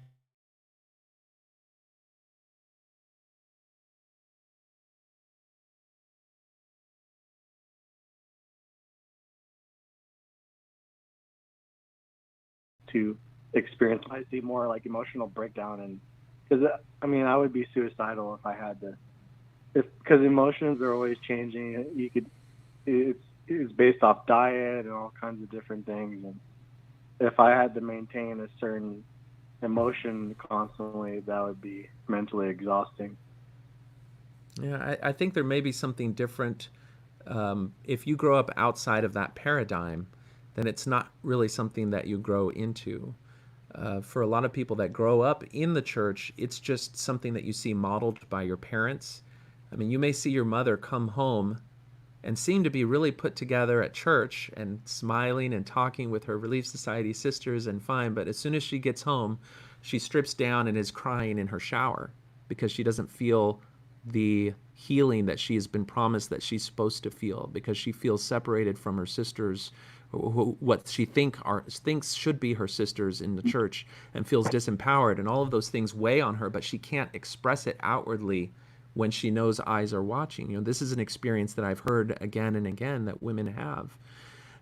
to experience. I see more like emotional breakdown, and because I mean, I would be suicidal if I had to. If because emotions are always changing. You could it's based off diet and all kinds of different things, and if I had to maintain a certain emotion constantly, that would be mentally exhausting. Yeah, I think there may be something different. If you grow up outside of that paradigm, then it's not really something that you grow into. For a lot of people that grow up in the church, it's just something that you see modeled by your parents. I mean, you may see your mother come home and seem to be really put together at church and smiling and talking with her Relief Society sisters and fine, but as soon as she gets home, she strips down and is crying in her shower because she doesn't feel the healing that she has been promised that she's supposed to feel, because she feels separated from her sisters, what she thinks should be her sisters in the church, and feels disempowered, and all of those things weigh on her, but she can't express it outwardly when she knows eyes are watching. This is an experience that I've heard again and again that women have.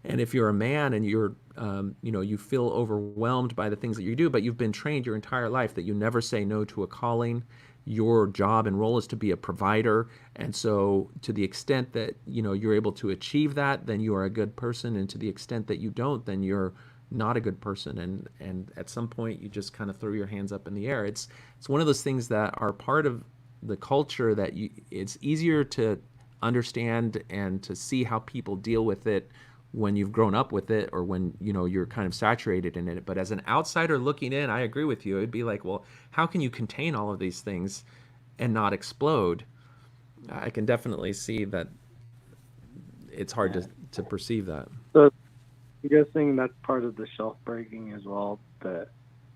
And if you're a man and you feel overwhelmed by the things that you do, but you've been trained your entire life that you never say no to a calling. Your job and role is to be a provider, and so to the extent that you're able to achieve that, then you are a good person, and to the extent that you don't, then you're not a good person. And at some point, you just kind of throw your hands up in the air. It's one of those things that are part of the culture that it's easier to understand and to see how people deal with it when you've grown up with it, or when you're kind of saturated in it. But as an outsider looking in, I agree with you. It'd be like, well, how can you contain all of these things and not explode? I can definitely see that it's hard to perceive that. So I'm guessing that's part of the shelf breaking as well, that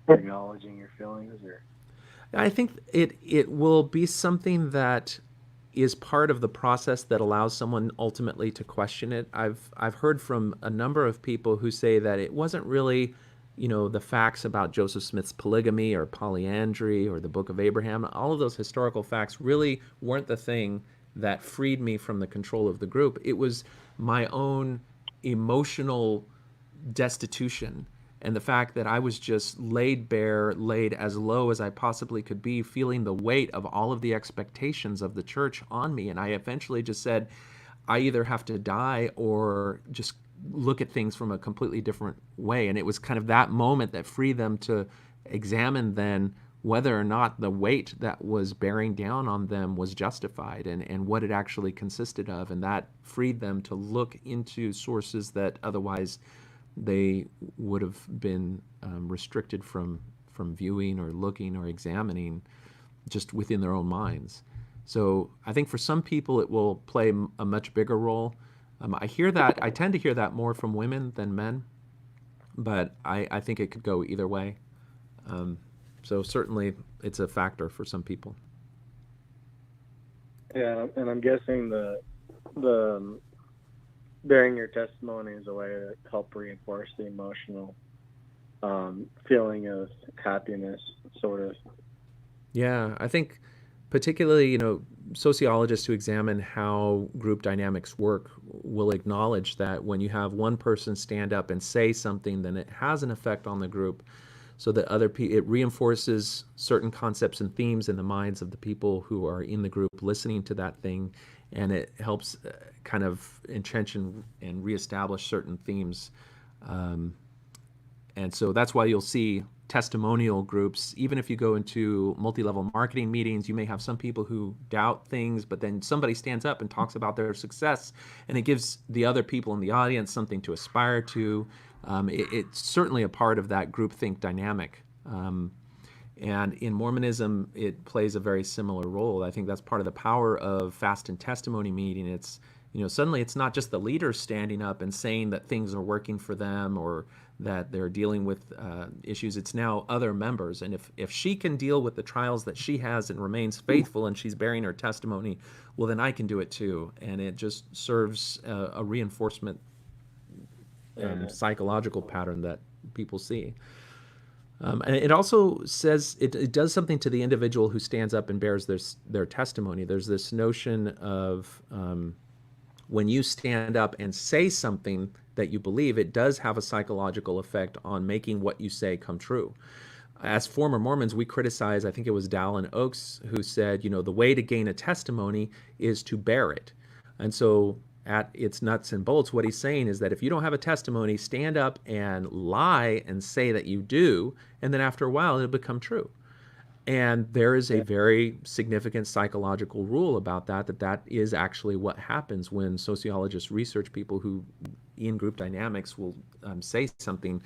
acknowledging your feelings. Or I think it will be something that is part of the process that allows someone ultimately to question it. I've heard from a number of people who say that it wasn't really, the facts about Joseph Smith's polygamy or polyandry or the Book of Abraham. All of those historical facts really weren't the thing that freed me from the control of the group. It was my own emotional destitution, and the fact that I was just laid bare, laid as low as I possibly could be, feeling the weight of all of the expectations of the church on me. And I eventually just said, I either have to die or just look at things from a completely different way. And it was kind of that moment that freed them to examine then whether or not the weight that was bearing down on them was justified, and what it actually consisted of. And that freed them to look into sources that otherwise they would have been restricted from viewing or looking or examining just within their own minds. So I think for some people it will play a much bigger role. I tend to hear that more from women than men, but I think it could go either way. So certainly it's a factor for some people. Yeah, and I'm guessing the bearing your testimony is a way to help reinforce the emotional feeling of happiness, sort of. Yeah, I think particularly, sociologists who examine how group dynamics work will acknowledge that when you have one person stand up and say something, then it has an effect on the group, so that other people, it reinforces certain concepts and themes in the minds of the people who are in the group listening to that thing, and it helps kind of entrench and reestablish certain themes. And so that's why you'll see testimonial groups. Even if you go into multi-level marketing meetings, you may have some people who doubt things, but then somebody stands up and talks about their success, and it gives the other people in the audience something to aspire to. It's certainly a part of that groupthink dynamic. And in Mormonism, it plays a very similar role. I think that's part of the power of fast and testimony meeting. It's, suddenly it's not just the leaders standing up and saying that things are working for them or that they're dealing with issues. It's now other members. And if she can deal with the trials that she has and remains faithful and she's bearing her testimony, well, then I can do it too. And it just serves a reinforcement psychological pattern that people see. And it also says it does something to the individual who stands up and bears their testimony. There's this notion of when you stand up and say something that you believe, it does have a psychological effect on making what you say come true. As former Mormons, we criticize, I think it was Dallin Oaks who said, the way to gain a testimony is to bear it. And so at its nuts and bolts, what he's saying is that if you don't have a testimony, stand up and lie and say that you do, and then after a while it'll become true. And there is a very significant psychological rule about that is actually what happens when sociologists research people who in group dynamics will say something,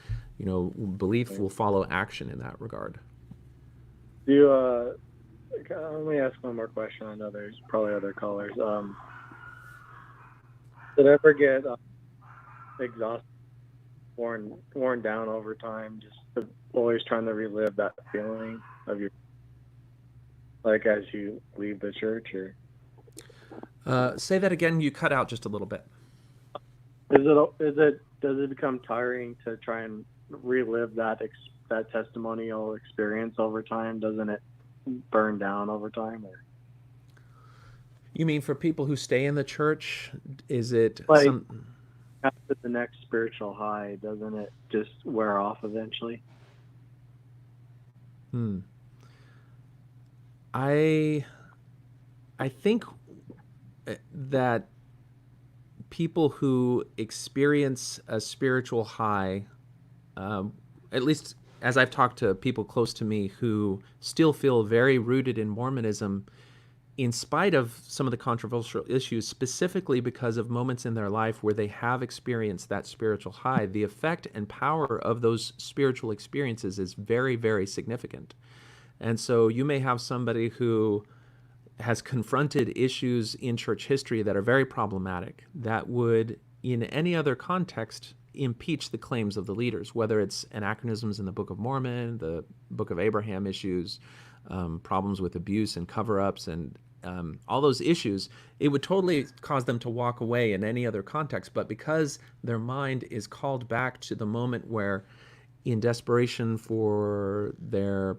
belief will follow action in that regard. Do you, let me ask one more question. I know there's probably other callers. Did it ever get exhausted, worn down over time, just always trying to relive that feeling of your, like as you leave the church? Or say that again. You cut out just a little bit. Does it become tiring to try and relive that testimonial experience over time? Doesn't it burn down over time? Or you mean for people who stay in the church? Is it like after the next spiritual high, doesn't it just wear off eventually? I think that people who experience a spiritual high, at least as I've talked to people close to me who still feel very rooted in Mormonism, in spite of some of the controversial issues, specifically because of moments in their life where they have experienced that spiritual high, the effect and power of those spiritual experiences is very, very significant. And so you may have somebody who has confronted issues in church history that are very problematic, that would, in any other context, impeach the claims of the leaders, whether it's anachronisms in the Book of Mormon, the Book of Abraham issues, problems with abuse and cover-ups, and all those issues. It would totally cause them to walk away in any other context. But because their mind is called back to the moment where, in desperation for their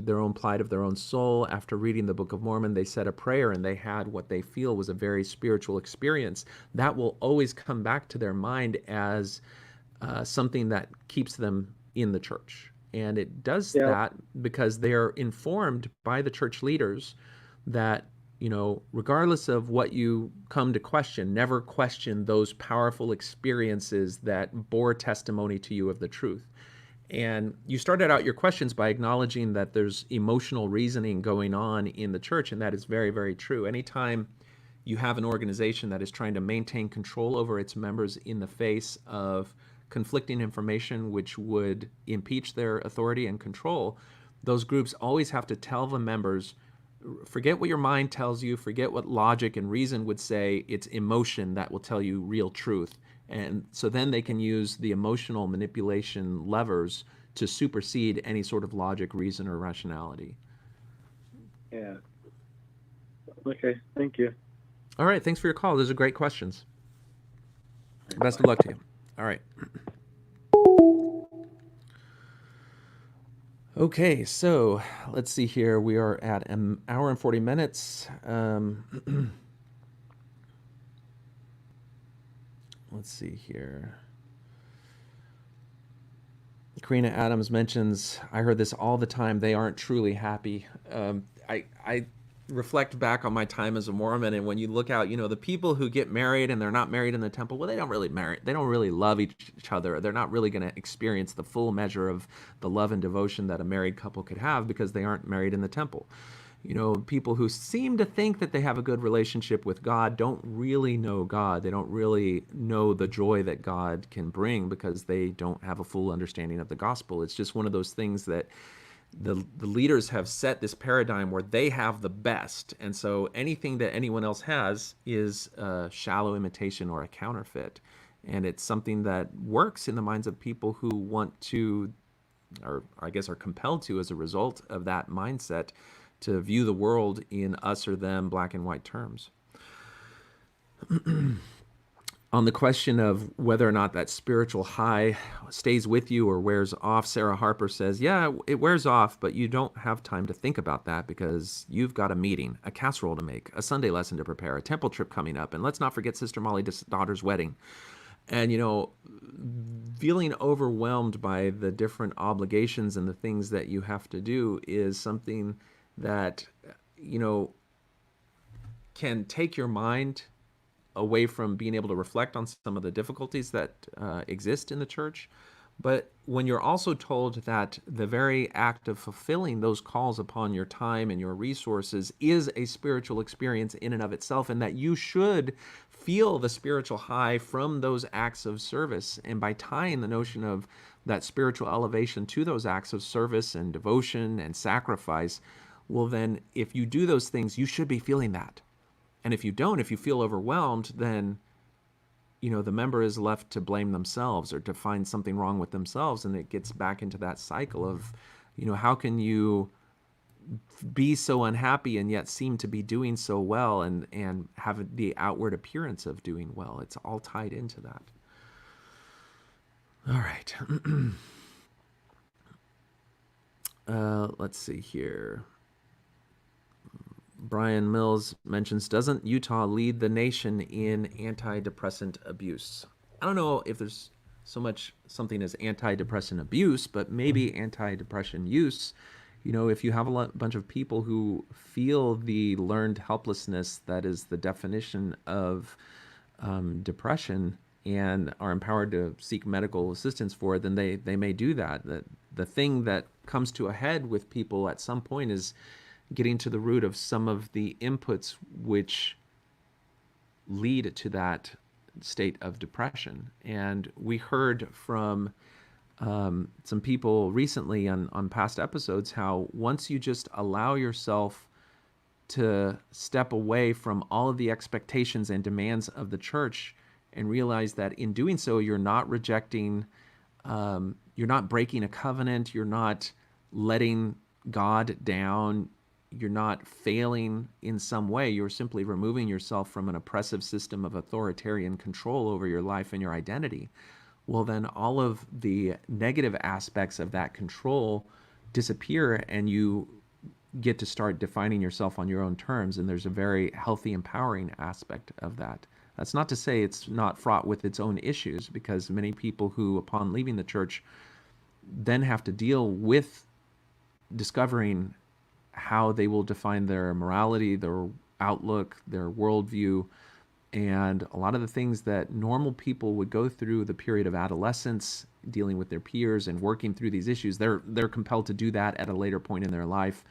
own plight of their own soul, after reading the Book of Mormon, they said a prayer and they had what they feel was a very spiritual experience, that will always come back to their mind as something that keeps them in the church. And it does that because they're informed by the church leaders that, regardless of what you come to question, never question those powerful experiences that bore testimony to you of the truth. And you started out your questions by acknowledging that there's emotional reasoning going on in the church, and that is very, very true. Anytime you have an organization that is trying to maintain control over its members in the face of conflicting information which would impeach their authority and control, those groups always have to tell the members, forget what your mind tells you, forget what logic and reason would say, it's emotion that will tell you real truth. And so then they can use the emotional manipulation levers to supersede any sort of logic, reason, or rationality. Yeah. Okay, thank you. All right, thanks for your call. Those are great questions. Best of luck to you. All right. Okay, so let's see here. We are at an hour and 40 minutes. Let's see here. Karina Adams mentions, I heard this all the time, they aren't truly happy. I reflect back on my time as a Mormon, and when you look out, the people who get married and they're not married in the temple, well, they don't really marry, they don't really love each other. They're not really going to experience the full measure of the love and devotion that a married couple could have because they aren't married in the temple. People who seem to think that they have a good relationship with God don't really know God. They don't really know the joy that God can bring because they don't have a full understanding of the gospel. It's just one of those things that the leaders have set this paradigm where they have the best. And so anything that anyone else has is a shallow imitation or a counterfeit. And it's something that works in the minds of people who want to, or I guess are compelled to, as a result of that mindset, to view the world in us or them black and white terms. On the question of whether or not that spiritual high stays with you or wears off, Sarah Harper says, yeah, it wears off, but you don't have time to think about that because you've got a meeting, a casserole to make, a Sunday lesson to prepare, a temple trip coming up, and let's not forget Sister Molly's daughter's wedding. And, feeling overwhelmed by the different obligations and the things that you have to do is something that, can take your mind away from being able to reflect on some of the difficulties that exist in the church. But when you're also told that the very act of fulfilling those calls upon your time and your resources is a spiritual experience in and of itself, and that you should feel the spiritual high from those acts of service, and by tying the notion of that spiritual elevation to those acts of service and devotion and sacrifice, well, then if you do those things, you should be feeling that. And if you don't, if you feel overwhelmed, then the member is left to blame themselves or to find something wrong with themselves, and it gets back into that cycle of, how can you be so unhappy and yet seem to be doing so well and have the outward appearance of doing well? It's all tied into that. All right. Let's see here. Brian Mills mentions, doesn't Utah lead the nation in antidepressant abuse? I don't know if there's so much something as antidepressant abuse, but maybe antidepressant use. If you have a bunch of people who feel the learned helplessness that is the definition of depression and are empowered to seek medical assistance for it, then they may do that. The thing that comes to a head with people at some point is getting to the root of some of the inputs which lead to that state of depression. And we heard from some people recently on past episodes how once you just allow yourself to step away from all of the expectations and demands of the church and realize that in doing so, you're not rejecting, you're not breaking a covenant, you're not letting God down, you're not failing in some way, you're simply removing yourself from an oppressive system of authoritarian control over your life and your identity, well, then all of the negative aspects of that control disappear and you get to start defining yourself on your own terms. And there's a very healthy, empowering aspect of that. That's not to say it's not fraught with its own issues, because many people who, upon leaving the church, then have to deal with discovering how they will define their morality, their outlook, their worldview, and a lot of the things that normal people would go through the period of adolescence, dealing with their peers and working through these issues. They're compelled to do that at a later point in their life,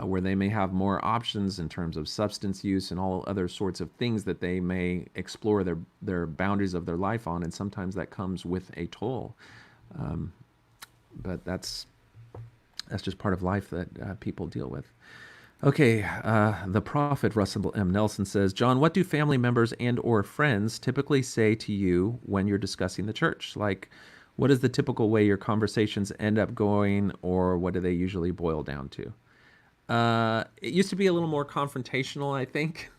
where they may have more options in terms of substance use and all other sorts of things that they may explore their boundaries of their life on, and sometimes that comes with a toll. But that's just part of life that people deal with. Okay, the prophet Russell M. Nelson says, John, what do family members and or friends typically say to you when you're discussing the church? Like, what is the typical way your conversations end up going, or what do they usually boil down to? It used to be a little more confrontational, I think,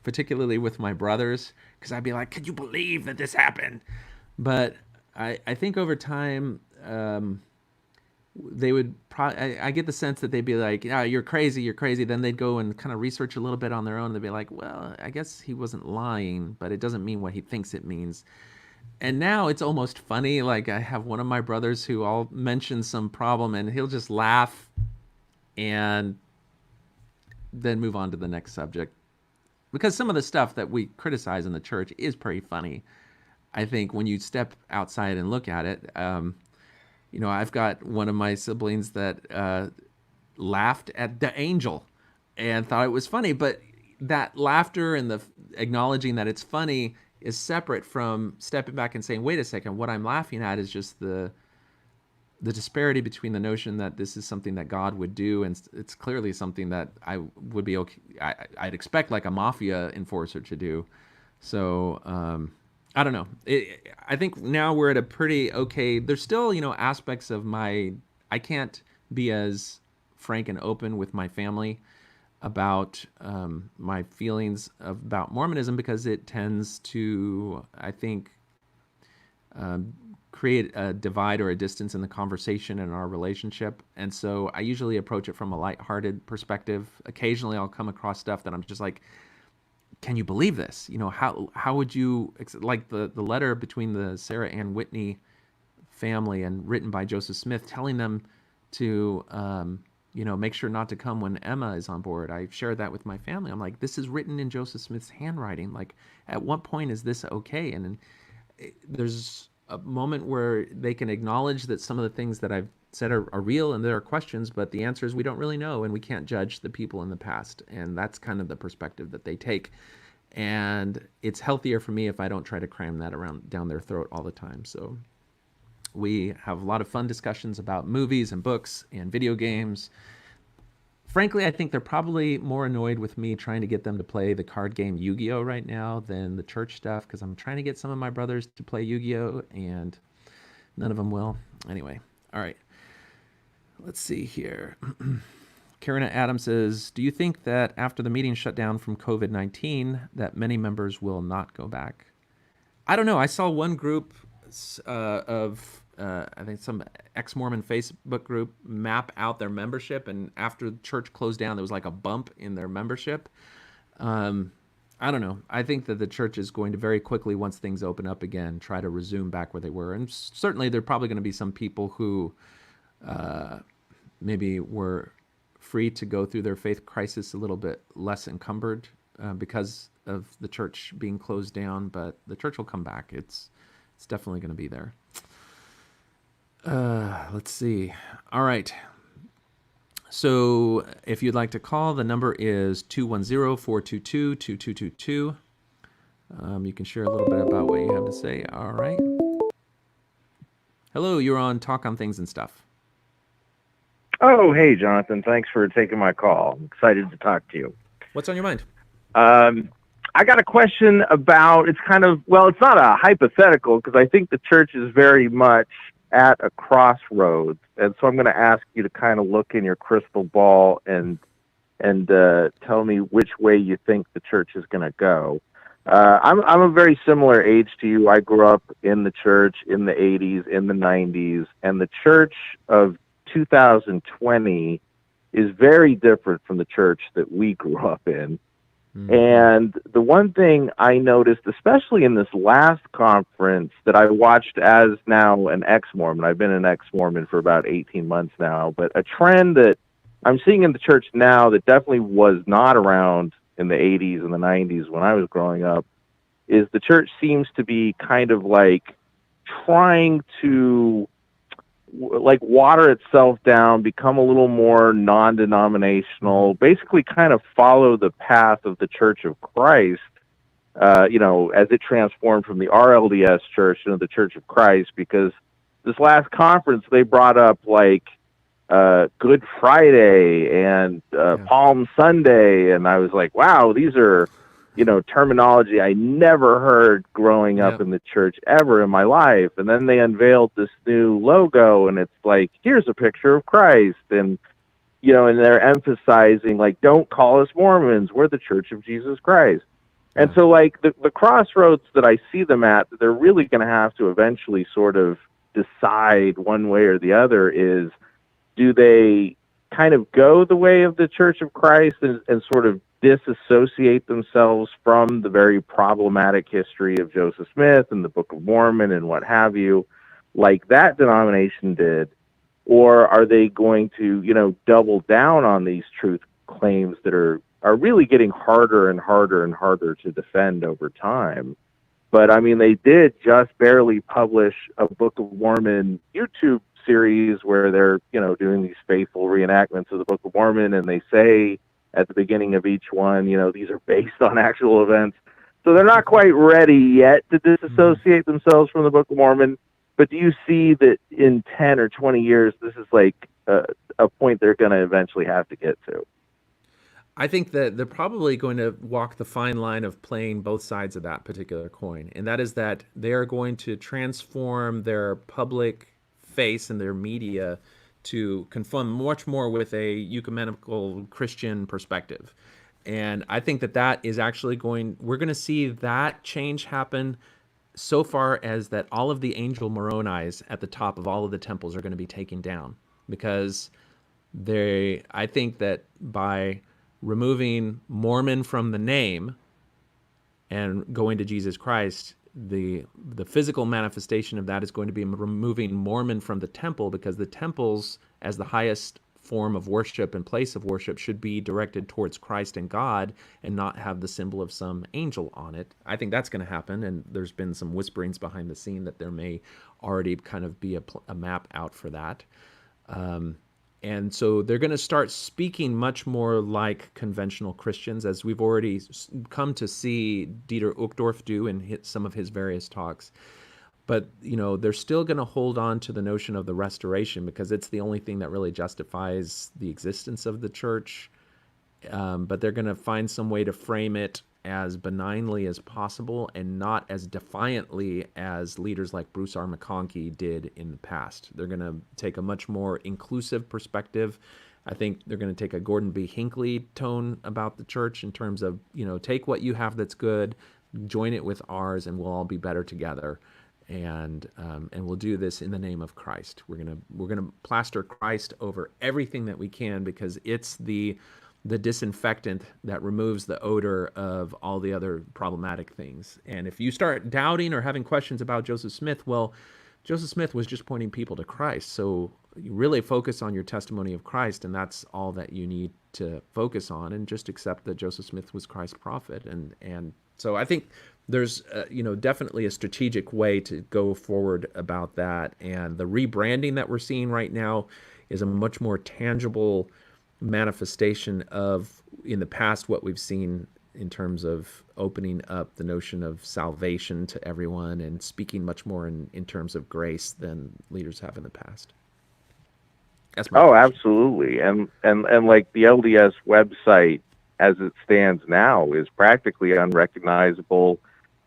particularly with my brothers, because I'd be like, "Could you believe that this happened?" But I think over time, they would probably, I get the sense that they'd be like, "Yeah, you're crazy, you're crazy." Then they'd go and kind of research a little bit on their own. They'd be like, "Well, I guess he wasn't lying, but it doesn't mean what he thinks it means." And now it's almost funny. Like, I have one of my brothers who I'll mention some problem and he'll just laugh and then move on to the next subject. Because some of the stuff that we criticize in the church is pretty funny. I think when you step outside and look at it, I've got one of my siblings that laughed at the angel and thought it was funny, but that laughter and the acknowledging that it's funny is separate from stepping back and saying, "Wait a second, what I'm laughing at is just the disparity between the notion that this is something that God would do, and it's clearly something that I would be okay. I'd expect like a mafia enforcer to do." So I don't know. I think now we're at a pretty okay. There's still aspects of I can't be as frank and open with my family about my feelings about Mormonism because it tends to, I think, create a divide or a distance in the conversation and our relationship. And so I usually approach it from a lighthearted perspective. Occasionally I'll come across stuff that I'm just like, "Can you believe this? How would you," like the letter between the Sarah Ann Whitney family and written by Joseph Smith telling them to, make sure not to come when Emma is on board. I shared that with my family. I'm like, this is written in Joseph Smith's handwriting. Like, at what point is this okay? And there's a moment where they can acknowledge that some of the things that I've said are real and there are questions, but the answer is we don't really know and we can't judge the people in the past. And that's kind of the perspective that they take. And it's healthier for me if I don't try to cram that around down their throat all the time. So we have a lot of fun discussions about movies and books and video games. Frankly, I think they're probably more annoyed with me trying to get them to play the card game Yu-Gi-Oh right now than the church stuff, because I'm trying to get some of my brothers to play Yu-Gi-Oh and none of them will. Anyway, all right. Let's see here. Karina Adams says, "Do you think that after the meeting shut down from COVID-19 that many members will not go back?" I don't know. I saw one group of I think some ex-Mormon Facebook group map out their membership, and after the church closed down, there was like a bump in their membership. I don't know. I think that the church is going to very quickly, once things open up again, try to resume back where they were. And certainly there are probably going to be some people who maybe were free to go through their faith crisis a little bit less encumbered because of the church being closed down, but the church will come back. It's definitely going to be there. Let's see. All right. So if you'd like to call, the number is 210-422-2222. You can share a little bit about what you have to say. All right. Hello, you're on Talk on Things and Stuff. Oh, hey, Jonathan. Thanks for taking my call. I'm excited to talk to you. What's on your mind? I got a question about, it's kind of, well, it's not a hypothetical because I think the church is very much at a crossroads. And so I'm going to ask you to kind of look in your crystal ball and tell me which way you think the church is going to go. I'm a very similar age to you. I grew up in the church in the 80s, in the 90s, and the church of 2020 is very different from the church that we grew up in. Mm-hmm. And the one thing I noticed, especially in this last conference that I watched as now an ex-Mormon, I've been an ex-Mormon for about 18 months now, but a trend that I'm seeing in the church now that definitely was not around in the 80s and the 90s when I was growing up is the church seems to be kind of like trying to like water itself down, become a little more non-denominational, basically kind of follow the path of the Church of Christ, as it transformed from the RLDS church into the Church of Christ, because this last conference, they brought up like Good Friday and Palm Sunday, and I was like, wow, these are terminology I never heard growing up in the church ever in my life. And then they unveiled this new logo, and it's like, here's a picture of Christ. And and they're emphasizing, like, don't call us Mormons, we're the Church of Jesus Christ. And so, like, the crossroads that I see them at, they're really going to have to eventually sort of decide one way or the other is, do they kind of go the way of the Church of Christ and sort of disassociate themselves from the very problematic history of Joseph Smith and the Book of Mormon and what have you, like that denomination did? Or are they going to, double down on these truth claims that are really getting harder and harder and harder to defend over time? But I mean, they did just barely publish a Book of Mormon YouTube series where they're, doing these faithful reenactments of the Book of Mormon, and they say at the beginning of each one, these are based on actual events. So they're not quite ready yet to disassociate themselves from the Book of Mormon. But do you see that in 10 or 20 years, this is like a point they're going to eventually have to get to? I think that they're probably going to walk the fine line of playing both sides of that particular coin. And that is that they are going to transform their public face and their media to conform much more with a ecumenical Christian perspective. And I think that is actually we're going to see that change happen so far as that all of the angel Moroni's at the top of all of the temples are going to be taken down, because I think that by removing Mormon from the name and going to Jesus Christ, the physical manifestation of that is going to be removing Mormon from the temple, because the temples, as the highest form of worship and place of worship, should be directed towards Christ and God and not have the symbol of some angel on it. I think that's going to happen, and there's been some whisperings behind the scene that there may already kind of be a map out for that. And so they're going to start speaking much more like conventional Christians, as we've already come to see Dieter Uchtdorf do in some of his various talks. But, they're still going to hold on to the notion of the restoration, because it's the only thing that really justifies the existence of the church. But they're going to find some way to frame it as benignly as possible and not as defiantly as leaders like Bruce R. McConkie did in the past. They're going to take a much more inclusive perspective. I think they're going to take a Gordon B. Hinckley tone about the church in terms of, take what you have that's good, join it with ours, and we'll all be better together. And we'll do this in the name of Christ. We're gonna plaster Christ over everything that we can, because it's the disinfectant that removes the odor of all the other problematic things. And if you start doubting or having questions about Joseph Smith, well, Joseph Smith was just pointing people to Christ. So you really focus on your testimony of Christ, and that's all that you need to focus on, and just accept that Joseph Smith was Christ's prophet. And so I think there's definitely a strategic way to go forward about that. And the rebranding that we're seeing right now is a much more tangible manifestation of, in the past, what we've seen in terms of opening up the notion of salvation to everyone and speaking much more in terms of grace than leaders have in the past. That's my question. Absolutely. And like the LDS website as it stands now is practically unrecognizable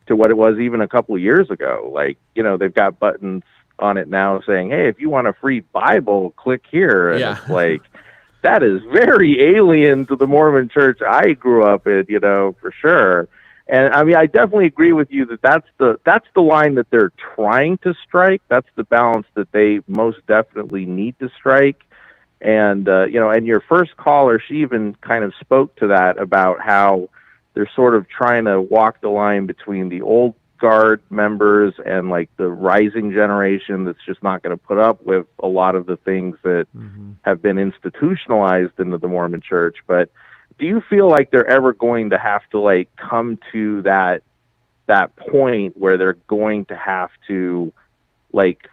to what it was even a couple of years ago. Like, they've got buttons on it now saying, hey, if you want a free Bible, click here. And it's like, that is very alien to the Mormon church I grew up in, for sure. And I mean, I definitely agree with you that that's the line that they're trying to strike. That's the balance that they most definitely need to strike. And, and your first caller, she even kind of spoke to that, about how they're sort of trying to walk the line between the old guard members and like the rising generation that's just not going to put up with a lot of the things that have been institutionalized into the Mormon church. But do you feel like they're ever going to have to like come to that point where they're going to have to, like,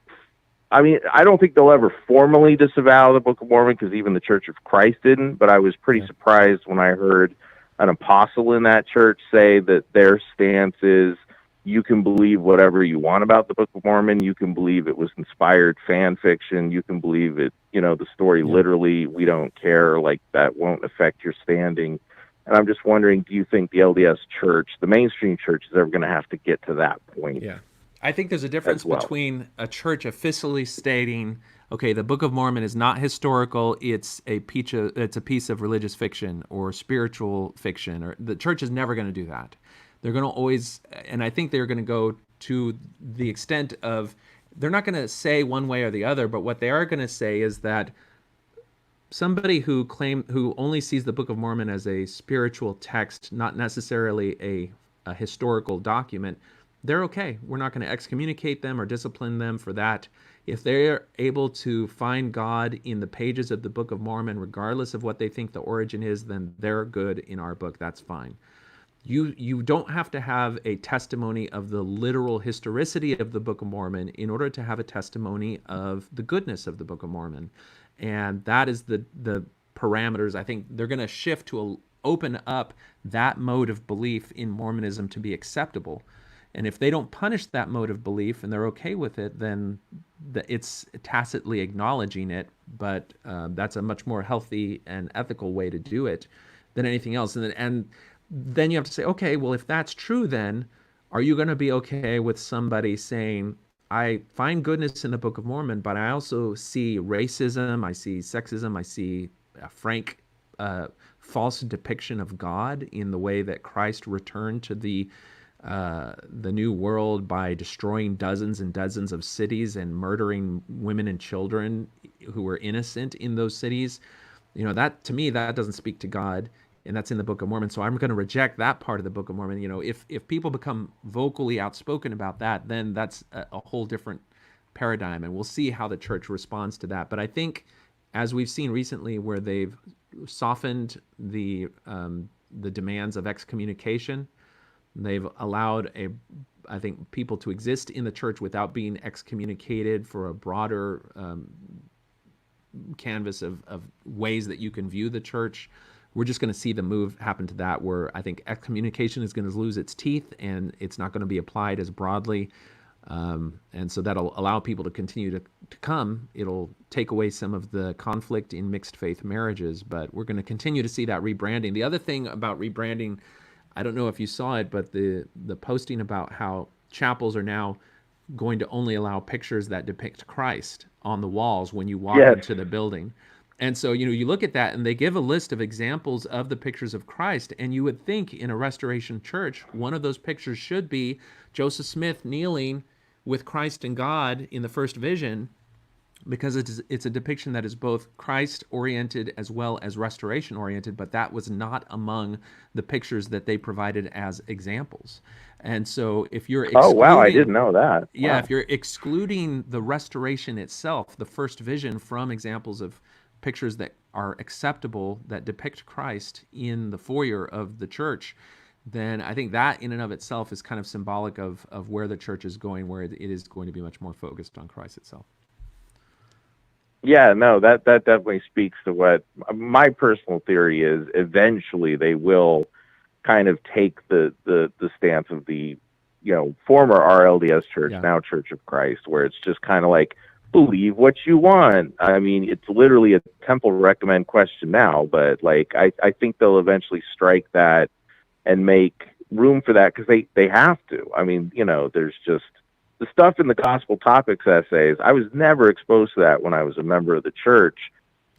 I mean, I don't think they'll ever formally disavow the Book of Mormon, because even the Church of Christ didn't, but I was pretty surprised when I heard an apostle in that church say that their stance is, you can believe whatever you want about the Book of Mormon. You can believe it was inspired fan fiction. You can believe it, the story literally. We don't care. Like, that won't affect your standing. And I'm just wondering, do you think the LDS church, the mainstream church, is ever going to have to get to that point? Yeah. I think there's a as difference well. between a church officially stating, okay, the Book of Mormon is not historical; it's a piece of religious fiction or spiritual fiction. Or the church is never going to do that. They're going to always, and I think they're going to go to the extent of, they're not going to say one way or the other, but what they are going to say is that somebody who only sees the Book of Mormon as a spiritual text, not necessarily a historical document, they're okay. We're not going to excommunicate them or discipline them for that. If they're able to find God in the pages of the Book of Mormon, regardless of what they think the origin is, then they're good in our book. That's fine. You don't have to have a testimony of the literal historicity of the Book of Mormon in order to have a testimony of the goodness of the Book of Mormon. And that is the parameters. I think they're going to shift to open up that mode of belief in Mormonism to be acceptable. And if they don't punish that mode of belief and they're okay with it, then it's tacitly acknowledging it. But that's a much more healthy and ethical way to do it than anything else. And then you have to say, okay, well, if that's true, then are you going to be okay with somebody saying, I find goodness in the Book of Mormon, but I also see racism, I see sexism, I see a frank, false depiction of God in the way that Christ returned to the New World by destroying dozens and dozens of cities and murdering women and children who were innocent in those cities. That, to me, that doesn't speak to God, and that's in the Book of Mormon. So I'm going to reject that part of the Book of Mormon. If people become vocally outspoken about that, then that's a whole different paradigm, and we'll see how the church responds to that. But I think, as we've seen recently, where they've softened the demands of excommunication, they've allowed I think, people to exist in the church without being excommunicated for a broader canvas of ways that you can view the church. We're just going to see the move happen to that, where I think excommunication is going to lose its teeth and it's not going to be applied as broadly. And so that'll allow people to continue to come. It'll take away some of the conflict in mixed faith marriages, but we're going to continue to see that rebranding. The other thing about rebranding, I don't know if you saw it, but the posting about how chapels are now going to only allow pictures that depict Christ on the walls when you walk Yes. into the building. And so, you look at that and they give a list of examples of the pictures of Christ. And you would think in a Restoration church, one of those pictures should be Joseph Smith kneeling with Christ and God in the first vision, because it's a depiction that is both Christ-oriented as well as restoration-oriented, but that was not among the pictures that they provided as examples. And so if you're excluding... Oh, wow, I didn't know that. Yeah, Wow. if you're excluding the restoration itself, the first vision, from examples of pictures that are acceptable, that depict Christ in the foyer of the church, then I think that in and of itself is kind of symbolic of where the church is going, where it is going to be much more focused on Christ itself. Yeah, no, that definitely speaks to what my personal theory is. Eventually, they will kind of take the stance of the former RLDS church, Yeah. now Church of Christ, where it's just kind of like, believe what you want. I mean, it's literally a temple recommend question now, but like I think they'll eventually strike that and make room for that, because they have to. I mean, there's just the stuff in the gospel topics essays. I was never exposed to that when I was a member of the church,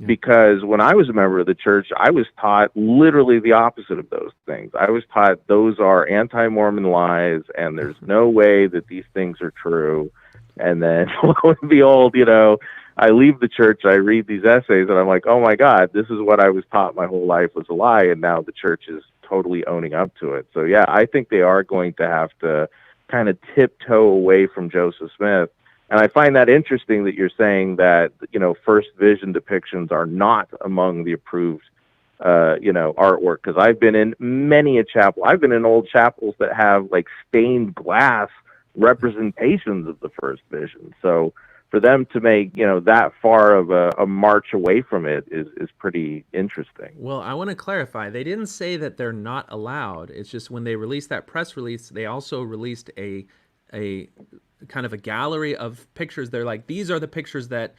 because when I was a member of the church, I was taught literally the opposite of those things. I was taught those are anti-Mormon lies, and there's no way that these things are true. And then, lo and behold, I leave the church, I read these essays, and I'm like, oh my God, this is what I was taught my whole life was a lie, and now the church is totally owning up to it. So yeah, I think they are going to have to kind of tiptoe away from Joseph Smith. And I find that interesting that you're saying that, first vision depictions are not among the approved, artwork, because I've been in many a chapel. I've been in old chapels that have like stained glass representations of the first vision. So for them to make, that far of a march away from it is pretty interesting. Well, I want to clarify. They didn't say that they're not allowed. It's just when they released that press release, they also released a kind of a gallery of pictures. They're like, these are the pictures that,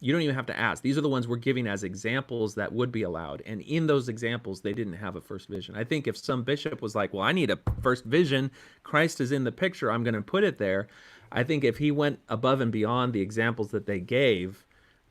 You don't even have to ask. These are the ones we're giving as examples that would be allowed. And in those examples, they didn't have a first vision. I think if some bishop was like, well, I need a first vision, Christ is in the picture, I'm going to put it there. I think if he went above and beyond the examples that they gave,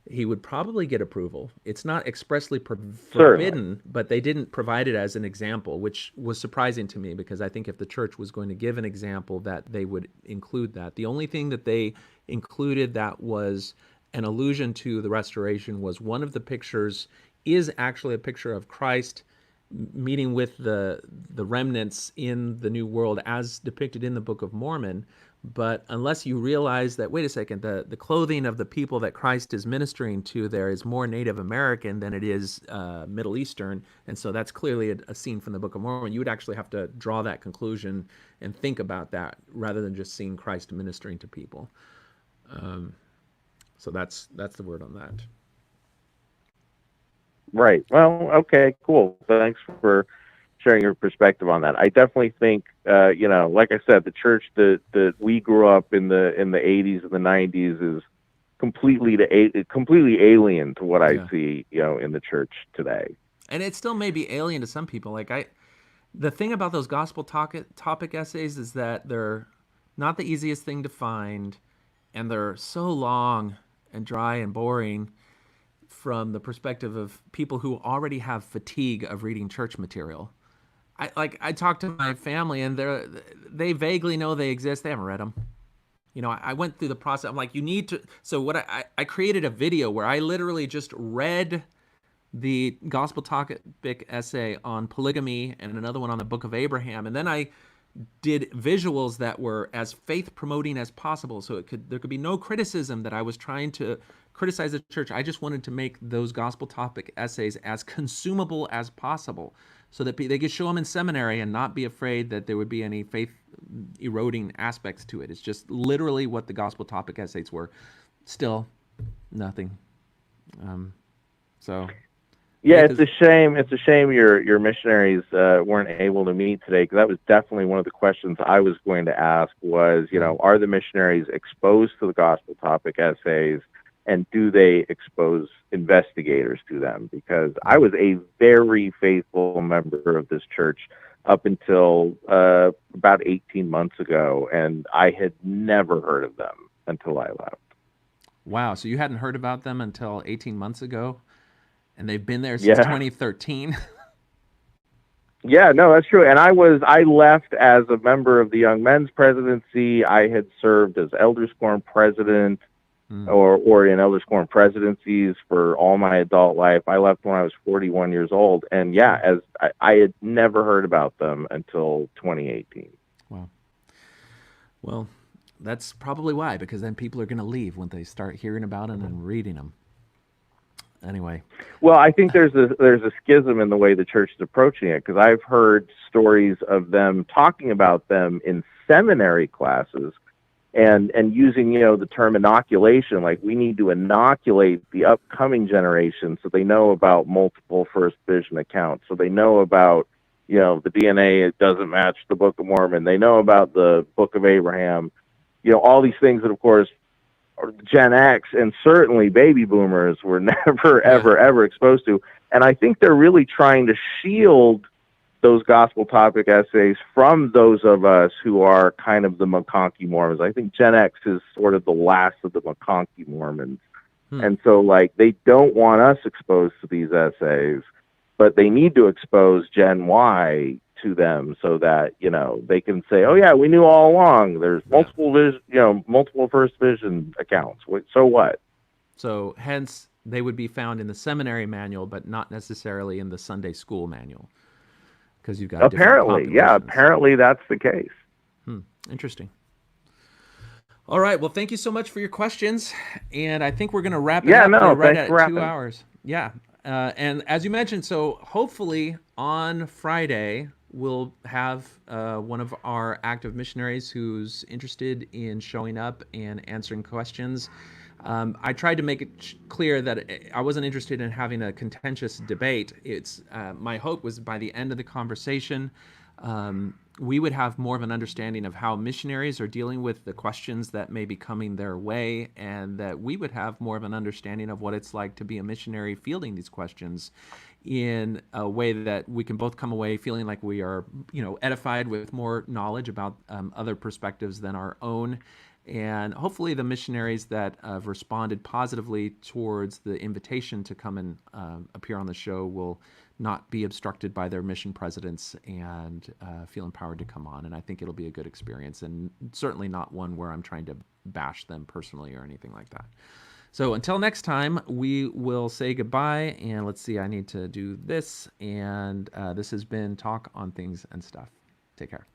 he would probably get approval. It's not expressly Certainly. forbidden, but they didn't provide it as an example, which was surprising to me because I think if the church was going to give an example, that they would include that. The only thing that they included that was an allusion to the restoration was one of the pictures is actually a picture of Christ meeting with the remnants in the New World as depicted in the Book of Mormon. But unless you realize that, wait a second, the clothing of the people that Christ is ministering to there is more Native American than it is Middle Eastern, and so that's clearly a scene from the Book of Mormon, you would actually have to draw that conclusion and think about that rather than just seeing Christ ministering to people. So that's the word on that. Right. Well, okay, cool. Thanks for sharing your perspective on that. I definitely think, like I said, the church that we grew up in the 80s and the 90s is completely alien to what I see, in the church today. And it still may be alien to some people. The thing about those gospel topic essays is that they're not the easiest thing to find, and they're so long and dry and boring from the perspective of people who already have fatigue of reading church material. I talk to my family, and they vaguely know they exist. They haven't read them. I went through the process. I'm like, you need to. So what I created a video where I literally just read the gospel topic essay on polygamy and another one on the Book of Abraham, and then I did visuals that were as faith promoting as possible, so there could be no criticism that I was trying to criticize the church. I just wanted to make those gospel topic essays as consumable as possible, so that they could show them in seminary and not be afraid that there would be any faith eroding aspects to it. It's just literally what the gospel topic essays were. Still, nothing. So. Yeah, it's a shame. It's a shame your missionaries weren't able to meet today, because that was definitely one of the questions I was going to ask. Was, are the missionaries exposed to the gospel topic essays, and do they expose investigators to them? Because I was a very faithful member of this church up until about 18 months ago, and I had never heard of them until I left. Wow, so you hadn't heard about them until 18 months ago? And they've been there since 2013. Yeah, no, that's true. And I left as a member of the Young Men's Presidency. I had served as Elders Quorum president or in Elders Quorum presidencies for all my adult life. I left when I was 41 years old. And yeah, I had never heard about them until 2018. Wow. Well, that's probably why, because then people are going to leave when they start hearing about them and reading them. Anyway. Well, I think there's a schism in the way the church is approaching it, because I've heard stories of them talking about them in seminary classes and using, the term inoculation, like we need to inoculate the upcoming generation so they know about multiple first vision accounts, so they know about, the DNA, it doesn't match the Book of Mormon. They know about the Book of Abraham, all these things that, of course, Gen X and certainly baby boomers were never, ever exposed to. And I think they're really trying to shield those gospel topic essays from those of us who are kind of the McConkie Mormons. I think Gen X is sort of the last of the McConkie Mormons. And so, they don't want us exposed to these essays, but they need to expose Gen Y to them so that, they can say, oh yeah, we knew all along. There's multiple multiple first vision accounts. So what? So hence they would be found in the seminary manual, but not necessarily in the Sunday school manual, because you've got apparently that's the case. Interesting. All right. Well, thank you so much for your questions, and I think we're going to wrap it up right at 2 hours. Yeah. And as you mentioned, so hopefully on Friday we'll have one of our active missionaries who's interested in showing up and answering questions. I tried to make it clear that I wasn't interested in having a contentious debate. It's my hope was by the end of the conversation, we would have more of an understanding of how missionaries are dealing with the questions that may be coming their way, and that we would have more of an understanding of what it's like to be a missionary fielding these questions in a way that we can both come away feeling like we are, edified with more knowledge about other perspectives than our own. And hopefully the missionaries that have responded positively towards the invitation to come and appear on the show will not be obstructed by their mission presidents and feel empowered to come on. And I think it'll be a good experience, and certainly not one where I'm trying to bash them personally or anything like that. So until next time, we will say goodbye. And let's see, I need to do this. And this has been Talk on Things and Stuff. Take care.